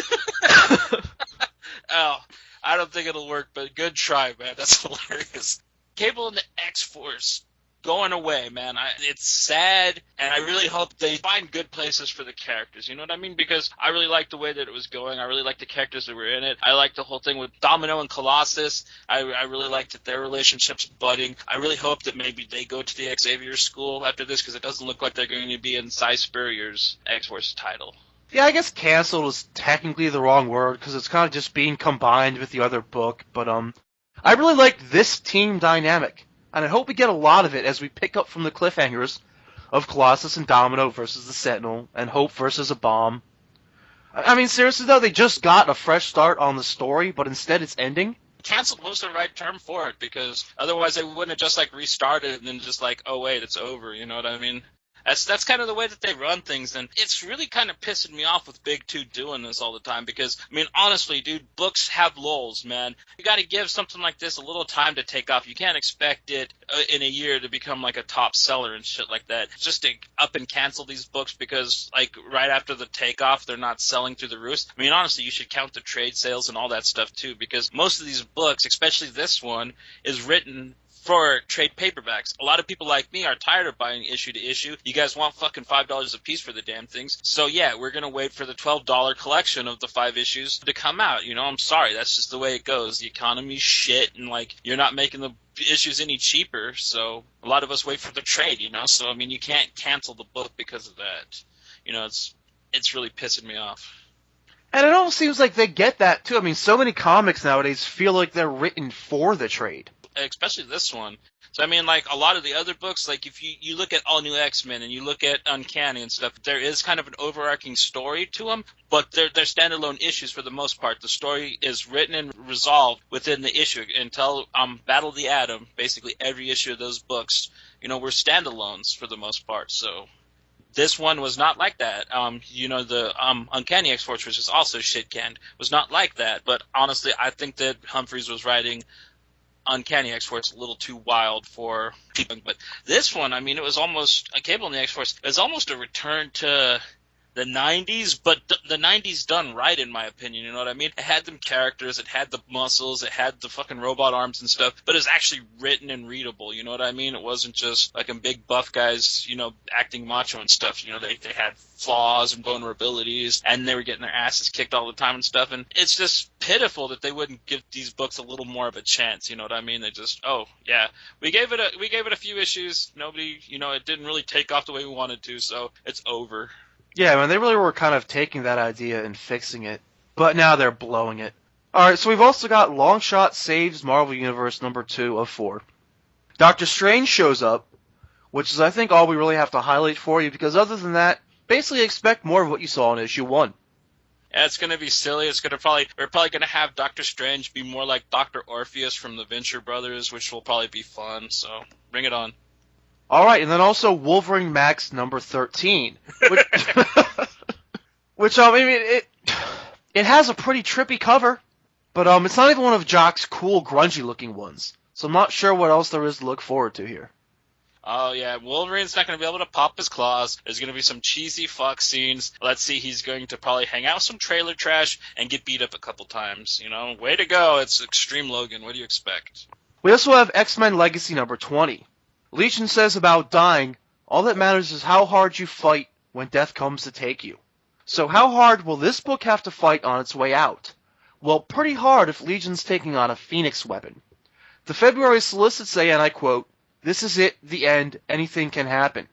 oh, I don't think it'll work, but good try, man. That's hilarious. Cable and the X-Force going away, man. It's sad, and I really hope they find good places for the characters. You know what I mean? Because I really liked the way that it was going. I really liked the characters that were in it. I liked the whole thing with Domino and Colossus. I really liked that their relationship's budding. I really hope that maybe they go to the Xavier School after this, because it doesn't look like they're going to be in Cy Spurrier's X-Force title. Yeah, I guess canceled is technically the wrong word, because it's kind of just being combined with the other book. But I really liked this team dynamic. And I hope we get a lot of it as we pick up from the cliffhangers of Colossus and Domino versus the Sentinel, and Hope versus a bomb. I mean, seriously though, they just got a fresh start on the story, but instead it's ending. Canceled was the right term for it, because otherwise they wouldn't have just like restarted and then just like, oh wait, it's over. You know what I mean? That's kind of the way that they run things, and it's really kind of pissing me off with Big Two doing this all the time, because, I mean, honestly, dude, books have lulls, man. You got to give something like this a little time to take off. You can't expect it in a year to become, like, a top seller and shit like that. Just to up and cancel these books because, like, right after the takeoff, they're not selling through the roof. I mean, honestly, you should count the trade sales and all that stuff, too, because most of these books, especially this one, is written for trade paperbacks. A lot of people like me are tired of buying issue to issue. You guys want fucking $5 a piece for the damn things. So yeah, we're going to wait for the $12 collection of the 5 issues to come out. You know, I'm sorry. That's just the way it goes. The economy's shit, and like, you're not making the issues any cheaper. So a lot of us wait for the trade, you know? So, I mean, you can't cancel the book because of that. You know, it's really pissing me off. And it almost seems like they get that too. I mean, so many comics nowadays feel like they're written for the trade. Especially this one. So, I mean, like, a lot of the other books, like, if you look at All New X-Men and you look at Uncanny and stuff, there is kind of an overarching story to them, but they're standalone issues for the most part. The story is written and resolved within the issue until Battle of the Atom. Basically, every issue of those books, you know, were standalones for the most part, so this one was not like that. You know, the Uncanny X-Force, which is also shit-canned, was not like that, but honestly, I think that Humphreys was writing Uncanny X-Force a little too wild for people. But this one, I mean, it was almost a Cable and the X-Force. It was almost a return to the 90s, but the 90s done right, in my opinion. You know what I mean? It had them characters, it had the muscles, it had the fucking robot arms and stuff, but it was actually written and readable. You know what I mean? It wasn't just like a big buff guys, you know, acting macho and stuff. You know, they had flaws and vulnerabilities, and they were getting their asses kicked all the time and stuff. And it's just pitiful that they wouldn't give these books a little more of a chance. You know what I mean? They just, oh yeah, we gave it a few issues. Nobody, you know, it didn't really take off the way we wanted to, so it's over. Yeah, man, they really were kind of taking that idea and fixing it, but now they're blowing it. Alright, so we've also got Longshot Saves Marvel Universe number 2 of 4. Doctor Strange shows up, which is, I think, all we really have to highlight for you, because other than that, basically expect more of what you saw in issue 1. Yeah, it's going to be silly. We're probably going to have Doctor Strange be more like Dr. Orpheus from the Venture Brothers, which will probably be fun, so bring it on. Alright, and then also Wolverine Max number 13. Which I mean, it has a pretty trippy cover, but it's not even one of Jock's cool, grungy-looking ones. So I'm not sure what else there is to look forward to here. Oh, yeah, Wolverine's not going to be able to pop his claws. There's going to be some cheesy fuck scenes. Let's see, he's going to probably hang out with some trailer trash and get beat up a couple times. You know, way to go. It's Extreme Logan. What do you expect? We also have X-Men Legacy number 20. Legion says about dying, all that matters is how hard you fight when death comes to take you. So how hard will this book have to fight on its way out? Well, pretty hard if Legion's taking on a Phoenix weapon. The February solicits say, and I quote, "This is it, the end, anything can happen."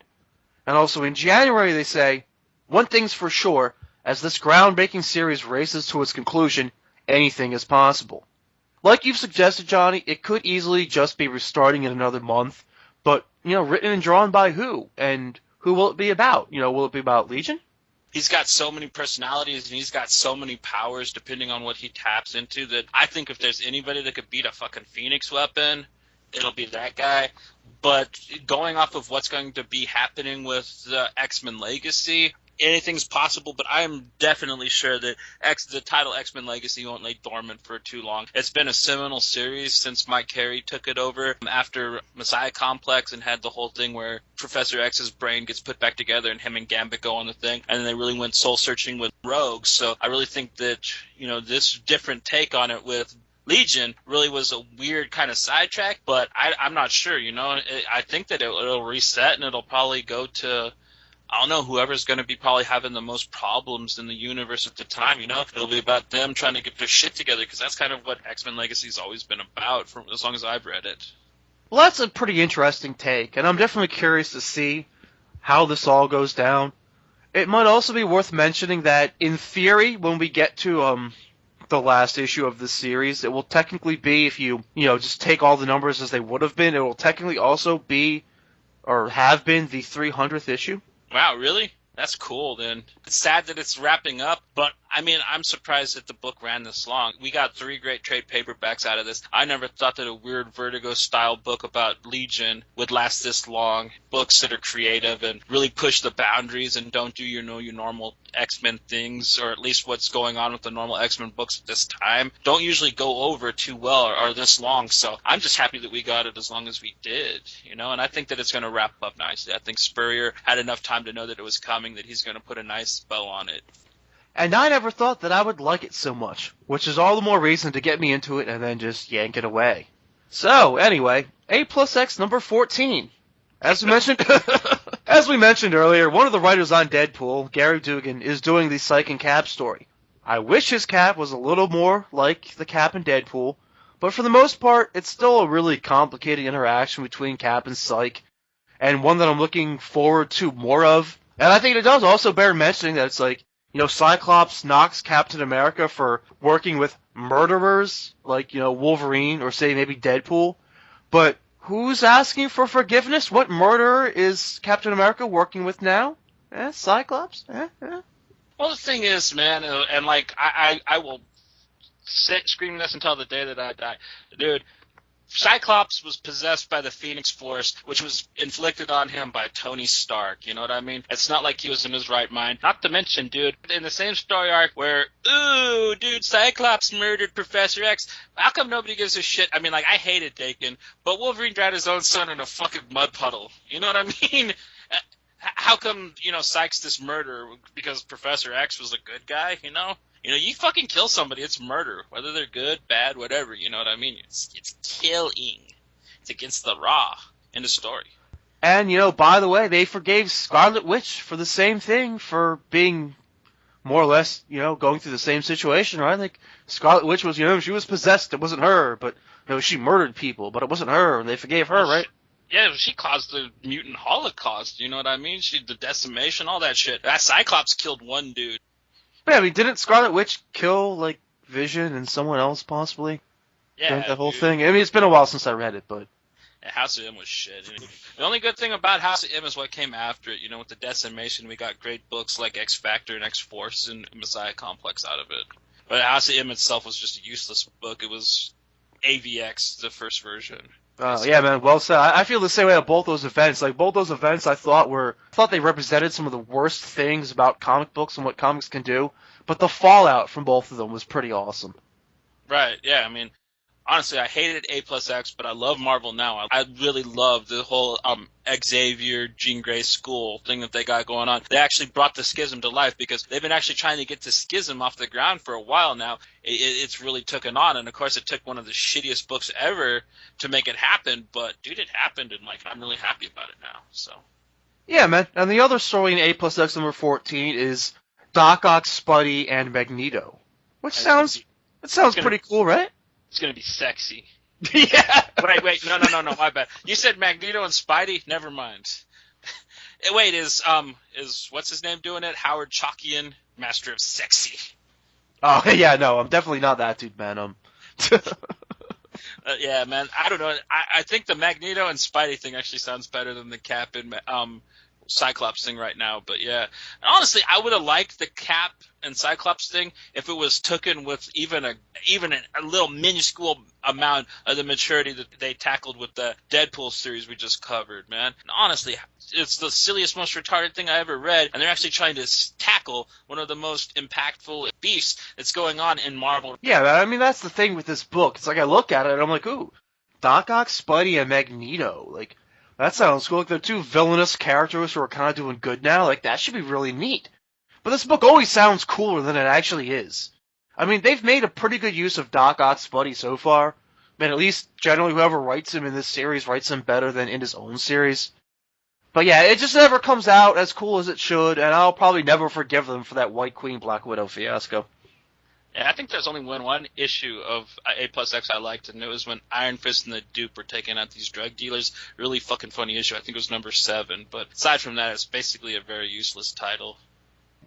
And also in January they say, "One thing's for sure, as this groundbreaking series races to its conclusion, anything is possible." Like you've suggested, Johnny, it could easily just be restarting in another month, but, written and drawn by who? And who will it be about? Will it be about Legion? He's got so many personalities and he's got so many powers depending on what he taps into that I think if there's anybody that could beat a fucking Phoenix weapon, it'll be that guy. But going off of what's going to be happening with the X-Men Legacy, anything's possible, but I'm definitely sure that the title X-Men Legacy won't lay dormant for too long. It's been a seminal series since Mike Carey took it over after Messiah Complex and had the whole thing where Professor X's brain gets put back together and him and Gambit go on the thing, and then they really went soul-searching with Rogue. So I really think that, this different take on it with Legion really was a weird kind of sidetrack, but I'm not sure, I think that it'll reset and it'll probably go to, I don't know, whoever's going to be probably having the most problems in the universe at the time, It'll be about them trying to get their shit together, because that's kind of what X-Men Legacy's always been about for as long as I've read it. Well, that's a pretty interesting take, and I'm definitely curious to see how this all goes down. It might also be worth mentioning that, in theory, when we get to the last issue of this series, it will technically be, if you just take all the numbers as they would have been, it will technically also be, or have been, the 300th issue. Wow, really? That's cool, then. It's sad that it's wrapping up, but, I'm surprised that the book ran this long. We got 3 great trade paperbacks out of this. I never thought that a weird Vertigo-style book about Legion would last this long. Books that are creative and really push the boundaries and don't do your normal X-Men things, or at least what's going on with the normal X-Men books at this time, don't usually go over too well or this long. So I'm just happy that we got it as long as we did, and I think that it's going to wrap up nicely. I think Spurrier had enough time to know that it was coming, that he's going to put a nice bow on it. And I never thought that I would like it so much, which is all the more reason to get me into it and then just yank it away. So, anyway, A+X number 14. As we mentioned earlier, one of the writers on Deadpool, Gary Dugan, is doing the Psych and Cap story. I wish his Cap was a little more like the Cap in Deadpool, but for the most part, it's still a really complicated interaction between Cap and Psych, and one that I'm looking forward to more of. And I think it does also bear mentioning that it's like, Cyclops knocks Captain America for working with murderers, like, Wolverine, or say maybe Deadpool. But who's asking for forgiveness? What murderer is Captain America working with now? Cyclops? Well, the thing is, man, and I will scream this until the day that I die. Dude, Cyclops was possessed by the Phoenix Force, which was inflicted on him by Tony Stark, you know what I mean? It's not like he was in his right mind. Not to mention, dude, in the same story arc where, ooh, dude, Cyclops murdered Professor X, how come nobody gives a shit? I hated Dakin, but Wolverine drowned his own son in a fucking mud puddle. You know what I mean? How come, Sykes this murder because Professor X was a good guy, you fucking kill somebody, it's murder. Whether they're good, bad, whatever, you know what I mean? It's killing. It's against the law in the story. And, by the way, they forgave Scarlet Witch for the same thing, for being more or less, going through the same situation, right? Like, Scarlet Witch was, she was possessed, it wasn't her, but, she murdered people, but it wasn't her, and they forgave her, right? Yeah, she caused the mutant holocaust, you know what I mean? The decimation, all that shit. That Cyclops killed one dude. Yeah, didn't Scarlet Witch kill, Vision and someone else, possibly? Yeah, during that whole thing? It's been a while since I read it, but... Yeah, House of M was shit. The only good thing about House of M is what came after it. With the decimation, we got great books like X Factor and X Force and Messiah Complex out of it. But House of M itself was just a useless book. It was AVX, the first version. Yeah, man, well said. I feel the same way about both those events. Both those events I thought they represented some of the worst things about comic books and what comics can do, but the fallout from both of them was pretty awesome. Right, yeah, honestly, I hated A plus X, but I love Marvel now. I really love the whole Xavier, Jean Grey school thing that they got going on. They actually brought the Schism to life because they've been actually trying to get the Schism off the ground for a while now. It's really taken on, and of course it took one of the shittiest books ever to make it happen, but dude, it happened, and like I'm really happy about it now. So Yeah, man. And the other story in A plus X number 14 is Doc Ock, Spuddy, and Magneto. Which sounds pretty cool, right? it's gonna be sexy. Yeah. Wait, no, my bad. You said Magneto and Spidey? Never mind. Wait, is what's his name doing it? Howard Chalkian, Master of Sexy. Oh, yeah, no, I'm definitely not that dude, man. Yeah, man, I don't know. I think the Magneto and Spidey thing actually sounds better than the Cap and Cyclops thing right now, but yeah. And honestly, I would have liked the Cap and Cyclops thing if it was taken with even a little minuscule amount of the maturity that they tackled with the Deadpool series we just covered, man. And honestly, it's the silliest, most retarded thing I ever read, and they're actually trying to tackle one of the most impactful beasts that's going on in Marvel. Yeah, I mean, that's the thing with this book. It's like I look at it and I'm like, ooh, Doc Ock, Spuddy, and Magneto. Like, that sounds cool. Like, they're two villainous characters who are kind of doing good now. Like, that should be really neat. But this book always sounds cooler than it actually is. I mean, they've made a pretty good use of Doc Ock, Spuddy so far. I mean, at least generally whoever writes him in this series writes him better than in his own series. But yeah, it just never comes out as cool as it should, and I'll probably never forgive them for that White Queen, Black Widow fiasco. Yeah, I think there's only one issue of A plus X I liked, and it was when Iron Fist and the Dupe were taking out these drug dealers. Really fucking funny issue. I think it was number 7. But aside from that, it's basically a very useless title.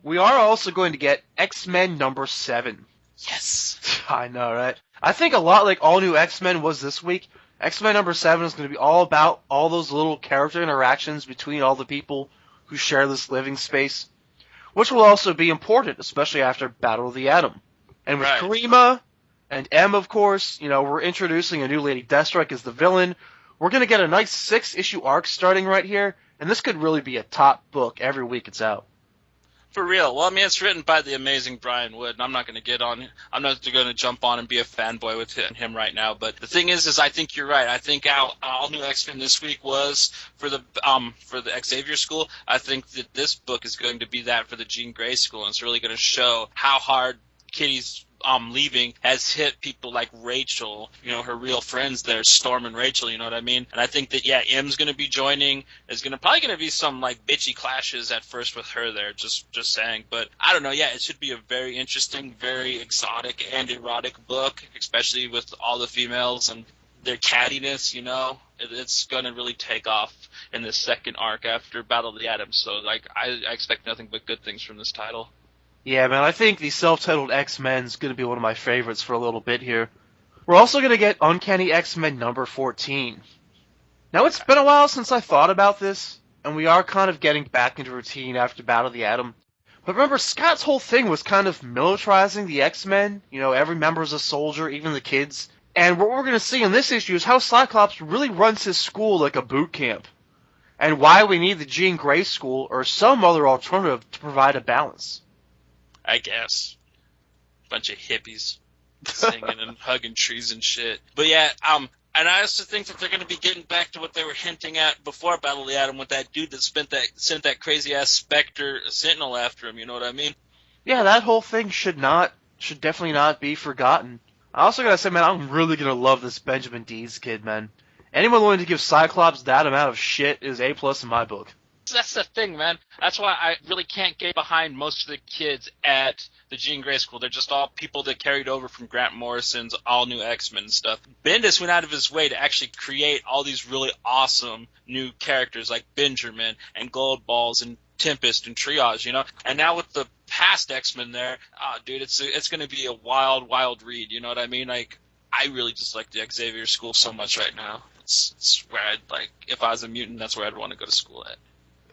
We are also going to get X-Men number 7. Yes! I know, right? I think a lot like All New X-Men was this week. X-Men number 7 is going to be all about all those little character interactions between all the people who share this living space, which will also be important, especially after Battle of the Atom. And with Karima and M, of course, you know, we're introducing a new Lady Deathstrike as the villain. We're going to get a nice 6-issue arc starting right here, and this could really be a top book every week it's out. For real. Well, I mean, it's written by the amazing Brian Wood, and I'm not going to jump on and be a fanboy with him right now. But the thing is I think you're right. I think All New X-Men this week was for the Xavier School. I think that this book is going to be that for the Jean Grey School, and it's really going to show how hard Kitty's leaving has hit people like Rachel, you know, her real friends there, Storm and Rachel, you know what I mean? And I think that, yeah, M's going to be joining. There's probably going to be some, like, bitchy clashes at first with her there, just saying. But I don't know, yeah, it should be a very interesting, very exotic and erotic book, especially with all the females and their cattiness, you know? It's going to really take off in the second arc after Battle of the Atom. So, like, I expect nothing but good things from this title. Yeah, man, I think the self-titled X-Men is going to be one of my favorites for a little bit here. We're also going to get Uncanny X-Men number 14. Now, it's been a while since I thought about this, and we are kind of getting back into routine after Battle of the Atom. But remember, Scott's whole thing was kind of militarizing the X-Men. You know, every member is a soldier, even the kids. And what we're going to see in this issue is how Cyclops really runs his school like a boot camp. And why we need the Jean Grey School or some other alternative to provide a balance. I guess. Bunch of hippies singing and hugging trees and shit. But yeah, and I also think that they're going to be getting back to what they were hinting at before Battle of the Atom with that dude that sent that crazy ass Spectre Sentinel after him. You know what I mean? Yeah, that whole thing should definitely not be forgotten. I also gotta say, man, I'm really gonna love this Benjamin Deeds kid, man. Anyone willing to give Cyclops that amount of shit is A+ in my book. That's the thing, man. That's why I really can't get behind most of the kids at the Jean Grey School. They're just all people that carried over from Grant Morrison's All New X-Men and stuff. Bendis went out of his way to actually create all these really awesome new characters like Benjamin and Goldballs and Tempest and Triage, you know? And now with the past X-Men there, dude, it's going to be a wild, wild read, you know what I mean? Like, I really just like the Xavier School so much right now. It's where I'd, like, if I was a mutant, that's where I'd want to go to school at.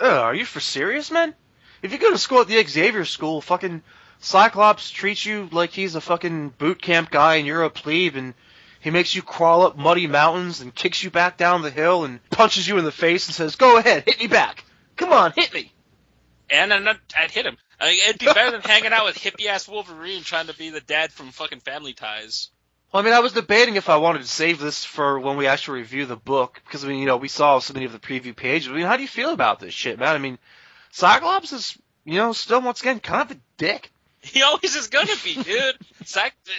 Are you for serious, man? If you go to school at the Xavier School, fucking Cyclops treats you like he's a fucking boot camp guy and you're a plebe, and he makes you crawl up muddy mountains and kicks you back down the hill and punches you in the face and says, "Go ahead, hit me back. Come on, hit me." And I'd hit him. I mean, it'd be better than hanging out with hippie-ass Wolverine trying to be the dad from fucking Family Ties. Well, I mean, I was debating if I wanted to save this for when we actually review the book, because, I mean, we saw so many of the preview pages. I mean, how do you feel about this shit, man? I mean, Cyclops is, still, once again, kind of a dick. He always is gonna be, dude.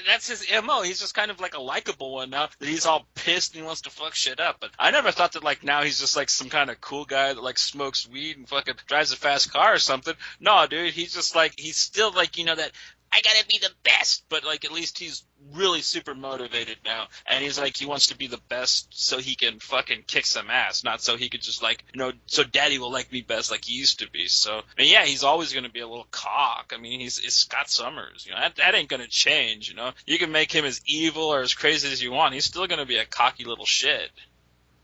That's his MO. He's just kind of like a likable one now that he's all pissed and he wants to fuck shit up. But I never thought that, like, now he's just like some kind of cool guy that like smokes weed and fucking drives a fast car or something. No, dude, he's just like, he's still like, that I gotta be the best, but like at least he's really super motivated now, and he's like, he wants to be the best so he can fucking kick some ass, not so he could just like, so daddy will like me best like he used to be. So, I mean, yeah, he's always gonna be a little cock. I mean, it's Scott Summers, that ain't gonna change. You can make him as evil or as crazy as you want, he's still gonna be a cocky little shit.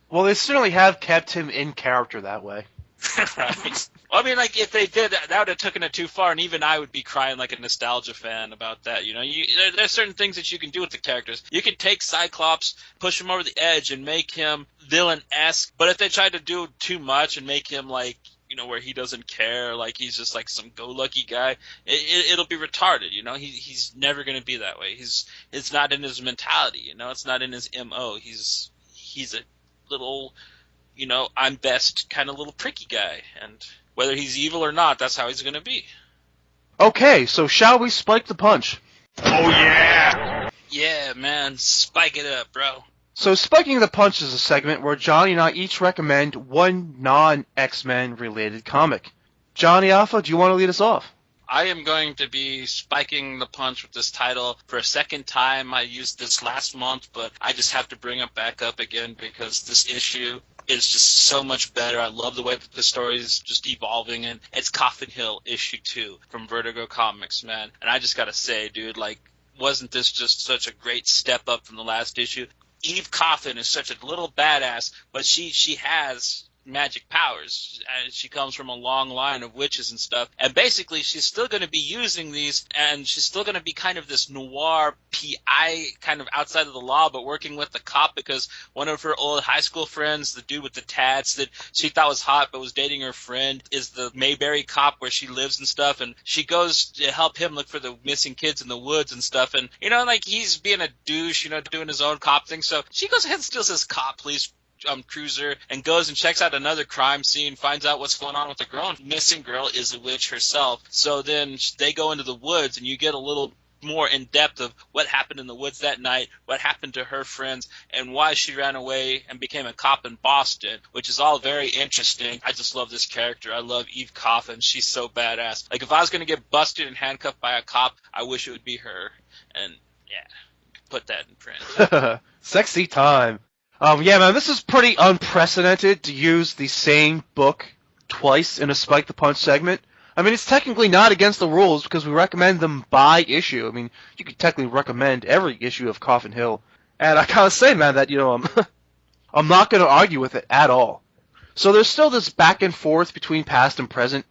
Well, they certainly have kept him in character that way. Right. Well, I mean, like, if they did, that would have taken it too far, and even I would be crying like a nostalgia fan about that, There's certain things that you can do with the characters. You can take Cyclops, push him over the edge, and make him villain-esque, but if they tried to do too much and make him, like, where he doesn't care, like he's just like some go-lucky guy, it'll be retarded, He's never going to be that way. It's not in his mentality, It's not in his MO. He's a little... I'm best kind of little pricky guy, and whether he's evil or not, that's how he's going to be. Okay, so shall we spike the punch? Oh, yeah! Yeah, man, spike it up, bro. So spiking the punch is a segment where Johnny and I each recommend one non-X-Men related comic. Johnny Alpha, do you want to lead us off? I am going to be spiking the punch with this title for a second time. I used this last month, but I just have to bring it back up again because this issue is just so much better. I love the way that the story is just evolving, and it's Coffin Hill issue 2 from Vertigo Comics, man. And I just gotta say, dude, like, wasn't this just such a great step up from the last issue? Eve Coffin is such a little badass, but she has magic powers, and she comes from a long line of witches and stuff, and basically she's still going to be using these, and she's still going to be kind of this noir PI kind of outside of the law, but working with the cop, because one of her old high school friends, the dude with the tats that she thought was hot but was dating her friend, is the Mayberry cop where she lives and stuff, and she goes to help him look for the missing kids in the woods and stuff, and like he's being a douche, doing his own cop thing, so she goes ahead and steals his cop police cruiser and goes and checks out another crime scene, finds out what's going on with the girl, and the missing girl is a witch herself. So then they go into the woods, and you get a little more in depth of what happened in the woods that night, what happened to her friends, and why she ran away and became a cop in Boston, which is all very interesting. I just love this character. I love Eve Coffin. She's so badass. Like, if I was going to get busted and handcuffed by a cop, I wish it would be her. And yeah, put that in print. Sexy time. Yeah, man, this is pretty unprecedented to use the same book twice in a Spike the Punch segment. I mean, it's technically not against the rules because we recommend them by issue. I mean, you could technically recommend every issue of Coffin Hill. And I gotta say, man, that, I'm not gonna argue with it at all. So there's still this back and forth between past and present,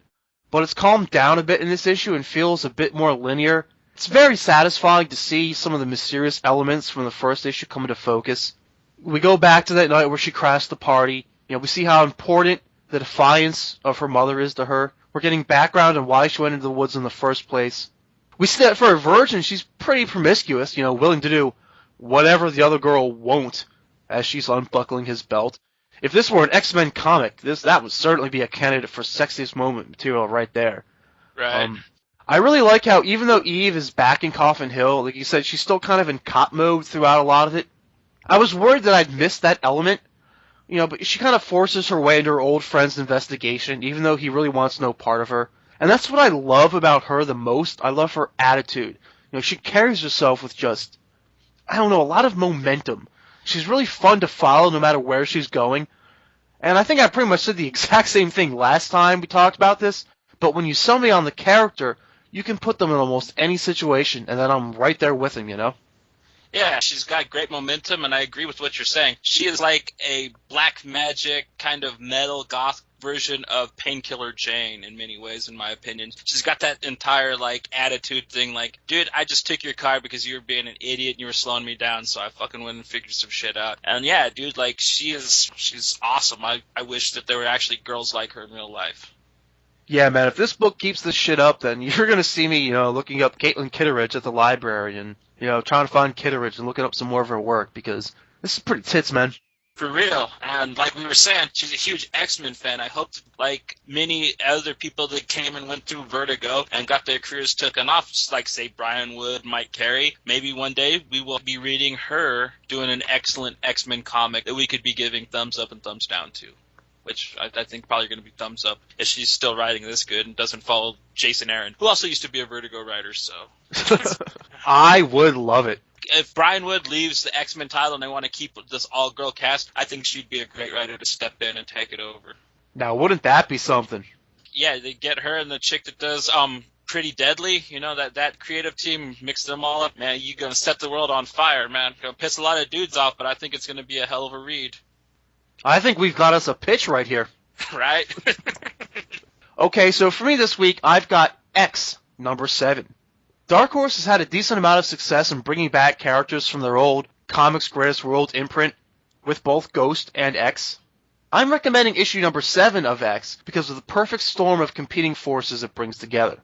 but it's calmed down a bit in this issue and feels a bit more linear. It's very satisfying to see some of the mysterious elements from the first issue come into focus. We go back to that night where she crashed the party. We see how important the defiance of her mother is to her. We're getting background on why she went into the woods in the first place. We see that for a virgin, she's pretty promiscuous, willing to do whatever the other girl won't as she's unbuckling his belt. If this were an X-Men comic, that would certainly be a candidate for sexiest moment material right there. Right. I really like how even though Eve is back in Coffin Hill, like you said, she's still kind of in cop mode throughout a lot of it. I was worried that I'd missed that element, but she kind of forces her way into her old friend's investigation, even though he really wants no part of her. And that's what I love about her the most. I love her attitude. She carries herself with just, a lot of momentum. She's really fun to follow no matter where she's going. And I think I pretty much said the exact same thing last time we talked about this, but when you sell me on the character, you can put them in almost any situation, and then I'm right there with them, Yeah, she's got great momentum, and I agree with what you're saying. She is like a black magic kind of metal goth version of Painkiller Jane in many ways, in my opinion. She's got that entire, attitude thing, dude, I just took your car because you were being an idiot and you were slowing me down, so I fucking went and figured some shit out. And yeah, dude, she's awesome. I wish that there were actually girls like her in real life. Yeah, man, if this book keeps this shit up, then you're gonna see me, looking up Caitlin Kitteridge at the library, and trying to find Kitteridge and looking up some more of her work because this is pretty tits, man. For real. And like we were saying, she's a huge X-Men fan. I hope, like many other people that came and went through Vertigo and got their careers taken off, just like, say, Brian Wood, Mike Carey, maybe one day we will be reading her doing an excellent X-Men comic that we could be giving thumbs up and thumbs down to. Which I think probably going to be thumbs up if she's still writing this good and doesn't follow Jason Aaron, who also used to be a Vertigo writer, so. I would love it. If Brian Wood leaves the X-Men title and they want to keep this all-girl cast, I think she'd be a great writer to step in and take it over. Now, wouldn't that be something? Yeah, they get her and the chick that does Pretty Deadly, that creative team, mix them all up, man, you're going to set the world on fire, man. Going to piss a lot of dudes off, but I think it's going to be a hell of a read. I think we've got us a pitch right here. Right? Okay, so for me this week, I've got X, number 7. Dark Horse has had a decent amount of success in bringing back characters from their old Comics Greatest World imprint with both Ghost and X. I'm recommending issue number 7 of X because of the perfect storm of competing forces it brings together.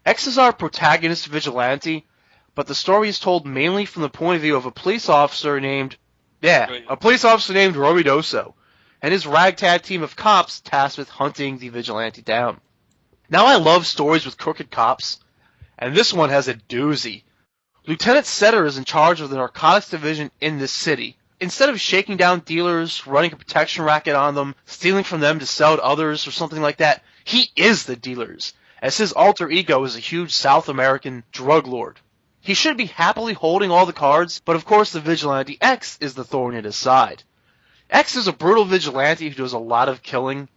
X is our protagonist vigilante, but the story is told mainly from the point of view of a police officer named Robidoso, and his ragtag team of cops tasked with hunting the vigilante down. Now I love stories with crooked cops, and this one has a doozy. Lieutenant Setter is in charge of the narcotics division in this city. Instead of shaking down dealers, running a protection racket on them, stealing from them to sell to others or something like that, he is the dealers, as his alter ego is a huge South American drug lord. He should be happily holding all the cards, but of course the vigilante X is the thorn in his side. X is a brutal vigilante who does a lot of killing.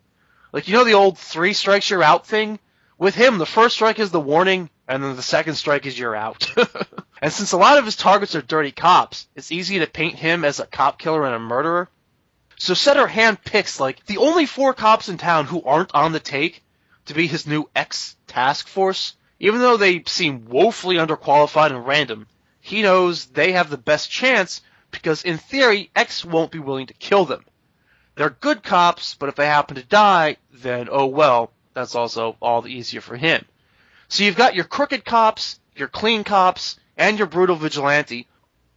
Like, the old 3 strikes you're out thing? With him, the first strike is the warning, and then the second strike is you're out. And since a lot of his targets are dirty cops, it's easy to paint him as a cop killer and a murderer. So Setter handpicks, the only 4 cops in town who aren't on the take to be his new X task force. Even though they seem woefully underqualified and random, he knows they have the best chance because, in theory, X won't be willing to kill them. They're good cops, but if they happen to die, then oh well, that's also all the easier for him. So you've got your crooked cops, your clean cops, and your brutal vigilante,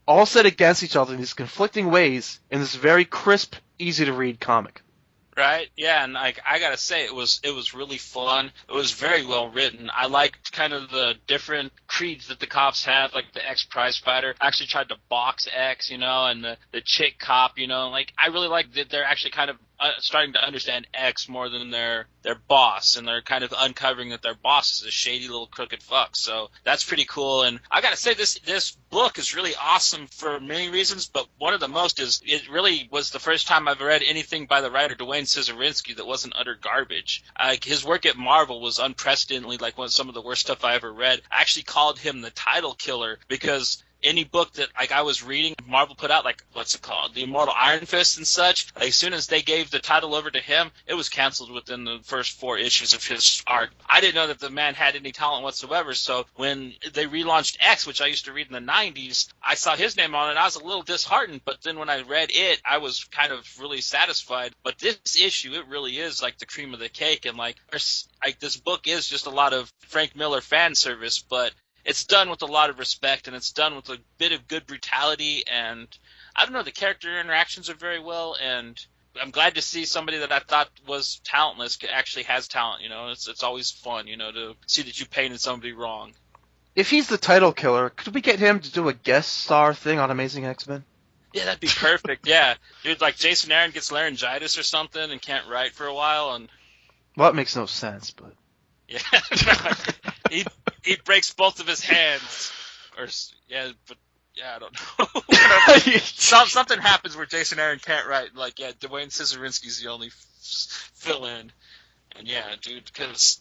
all set against each other in these conflicting ways in this very crisp, easy-to-read comic. Right? Yeah, and I gotta say, it was really fun. It was very well written. I liked kind of the different creeds that the cops have, like the ex-prize fighter actually tried to box X, and the chick cop, I really like that they're actually kind of starting to understand X more than their boss, and they're kind of uncovering that their boss is a shady little crooked fuck. So that's pretty cool. And I gotta say, this book is really awesome for many reasons, but one of the most is it really was the first time I've read anything by the writer Dwayne Scisorinsky that wasn't utter garbage. His work at Marvel was unprecedentedly some of the worst stuff I ever read. I actually called him the title killer because any book that I was reading, Marvel put out, what's it called, The Immortal Iron Fist and such, as soon as they gave the title over to him, it was canceled within the first 4 issues of his art. I didn't know that the man had any talent whatsoever, so when they relaunched X, which I used to read in the 90s, I saw his name on it, and I was a little disheartened, but then when I read it, I was kind of really satisfied. But this issue, it really is the cream of the cake, and this book is just a lot of Frank Miller fan service, but it's done with a lot of respect, and it's done with a bit of good brutality, and I don't know, the character interactions are very well, and I'm glad to see somebody that I thought was talentless actually has talent. It's always fun, to see that you painted somebody wrong. If he's the title killer, could we get him to do a guest star thing on Amazing X-Men? Yeah, that'd be perfect. Yeah, dude, Jason Aaron gets laryngitis or something and can't write for a while, and well, that makes no sense, but yeah, he breaks both of his hands, I don't know. Something happens where Jason Aaron can't write. Dwayne Scisorinsky's the only fill-in. And yeah, dude, because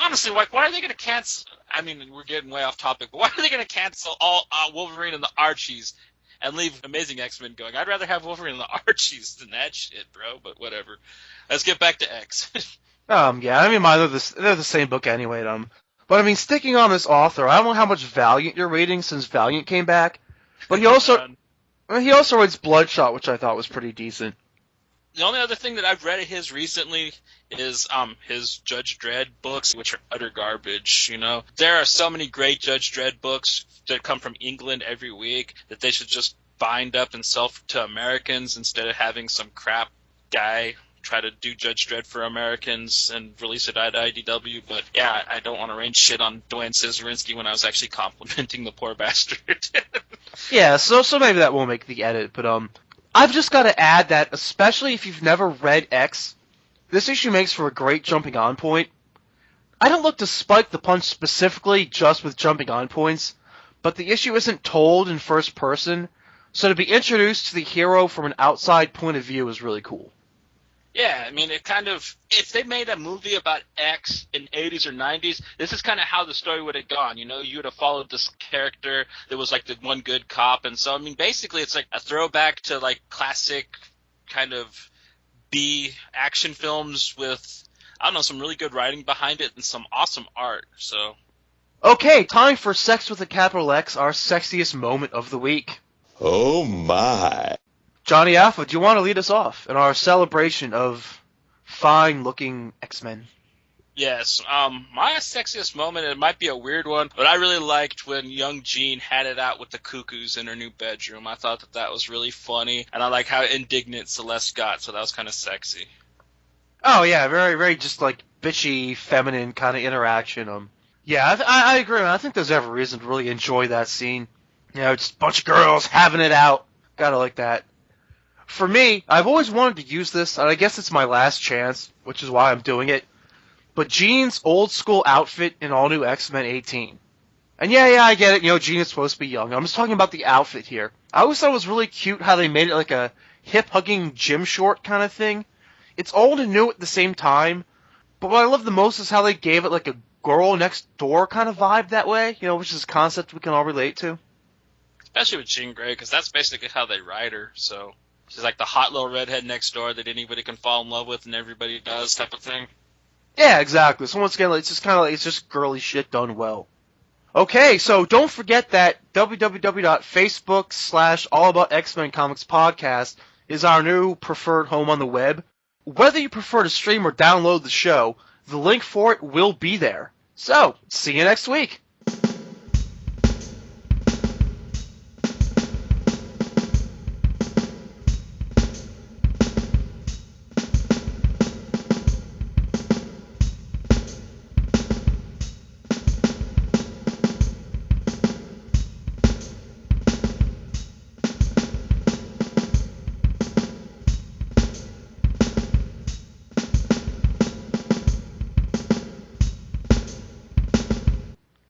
honestly, why are they going to cancel? I mean, we're getting way off topic, but why are they going to cancel all Wolverine and the Archies and leave Amazing X-Men going? I'd rather have Wolverine and the Archies than that shit, bro. But whatever. Let's get back to X. Yeah, they're the same book anyway. But sticking on this author, I don't know how much Valiant you're reading since Valiant came back, but he also writes Bloodshot, which I thought was pretty decent. The only other thing that I've read of his recently is his Judge Dredd books, which are utter garbage. You know, there are so many great Judge Dredd books that come from England every week that they should just bind up and sell to Americans instead of having some crap guy try to do Judge Dredd for Americans and release it at IDW. But yeah, I don't want to rain shit on Dwayne Scisorinsky when I was actually complimenting the poor bastard. Yeah, so maybe that won't make the edit, but I've just got to add that, especially if you've never read X, this issue makes for a great jumping on point. I don't look to spike the punch specifically just with jumping on points, but the issue isn't told in first person, so to be introduced to the hero from an outside point of view is really cool. Yeah, I mean, it kind of, if they made a movie about X in 80s or 90s, this is kind of how the story would have gone. You know, you would have followed this character that was like the one good cop. And so, I mean, basically it's like a throwback to like classic kind of B action films with, I don't know, some really good writing behind it and some awesome art. So. Okay, time for Sex with a Capital X, our sexiest moment of the week. Oh my. Johnny Alpha, do you want to lead us off in our celebration of fine-looking X-Men? Yes, my sexiest moment, it might be a weird one, but I really liked when young Jean had it out with the cuckoos in her new bedroom. I thought that was really funny, and I like how indignant Celeste got, so that was kind of sexy. Oh yeah, very, very just like bitchy, feminine kind of interaction. Yeah, I agree. I think there's every reason to really enjoy that scene. You know, just a bunch of girls having it out. Gotta like that. For me, I've always wanted to use this, and I guess it's my last chance, which is why I'm doing it. But Jean's old school outfit in All New X-Men 18. And yeah, I get it, you know, Jean is supposed to be young. I'm just talking about the outfit here. I always thought it was really cute how they made it like a hip-hugging gym short kind of thing. It's old and new at the same time, but what I love the most is how they gave it like a girl next door kind of vibe that way, you know, which is a concept we can all relate to. Especially with Jean Grey, because that's basically how they write her, so... She's like the hot little redhead next door that anybody can fall in love with and everybody does type of thing. Yeah, exactly. So once again, it's just kind of like, it's just girly shit done well. Okay, so don't forget that www.facebook.com/allaboutxmencomics podcast is our new preferred home on the web. Whether you prefer to stream or download the show, the link for it will be there. So, see you next week.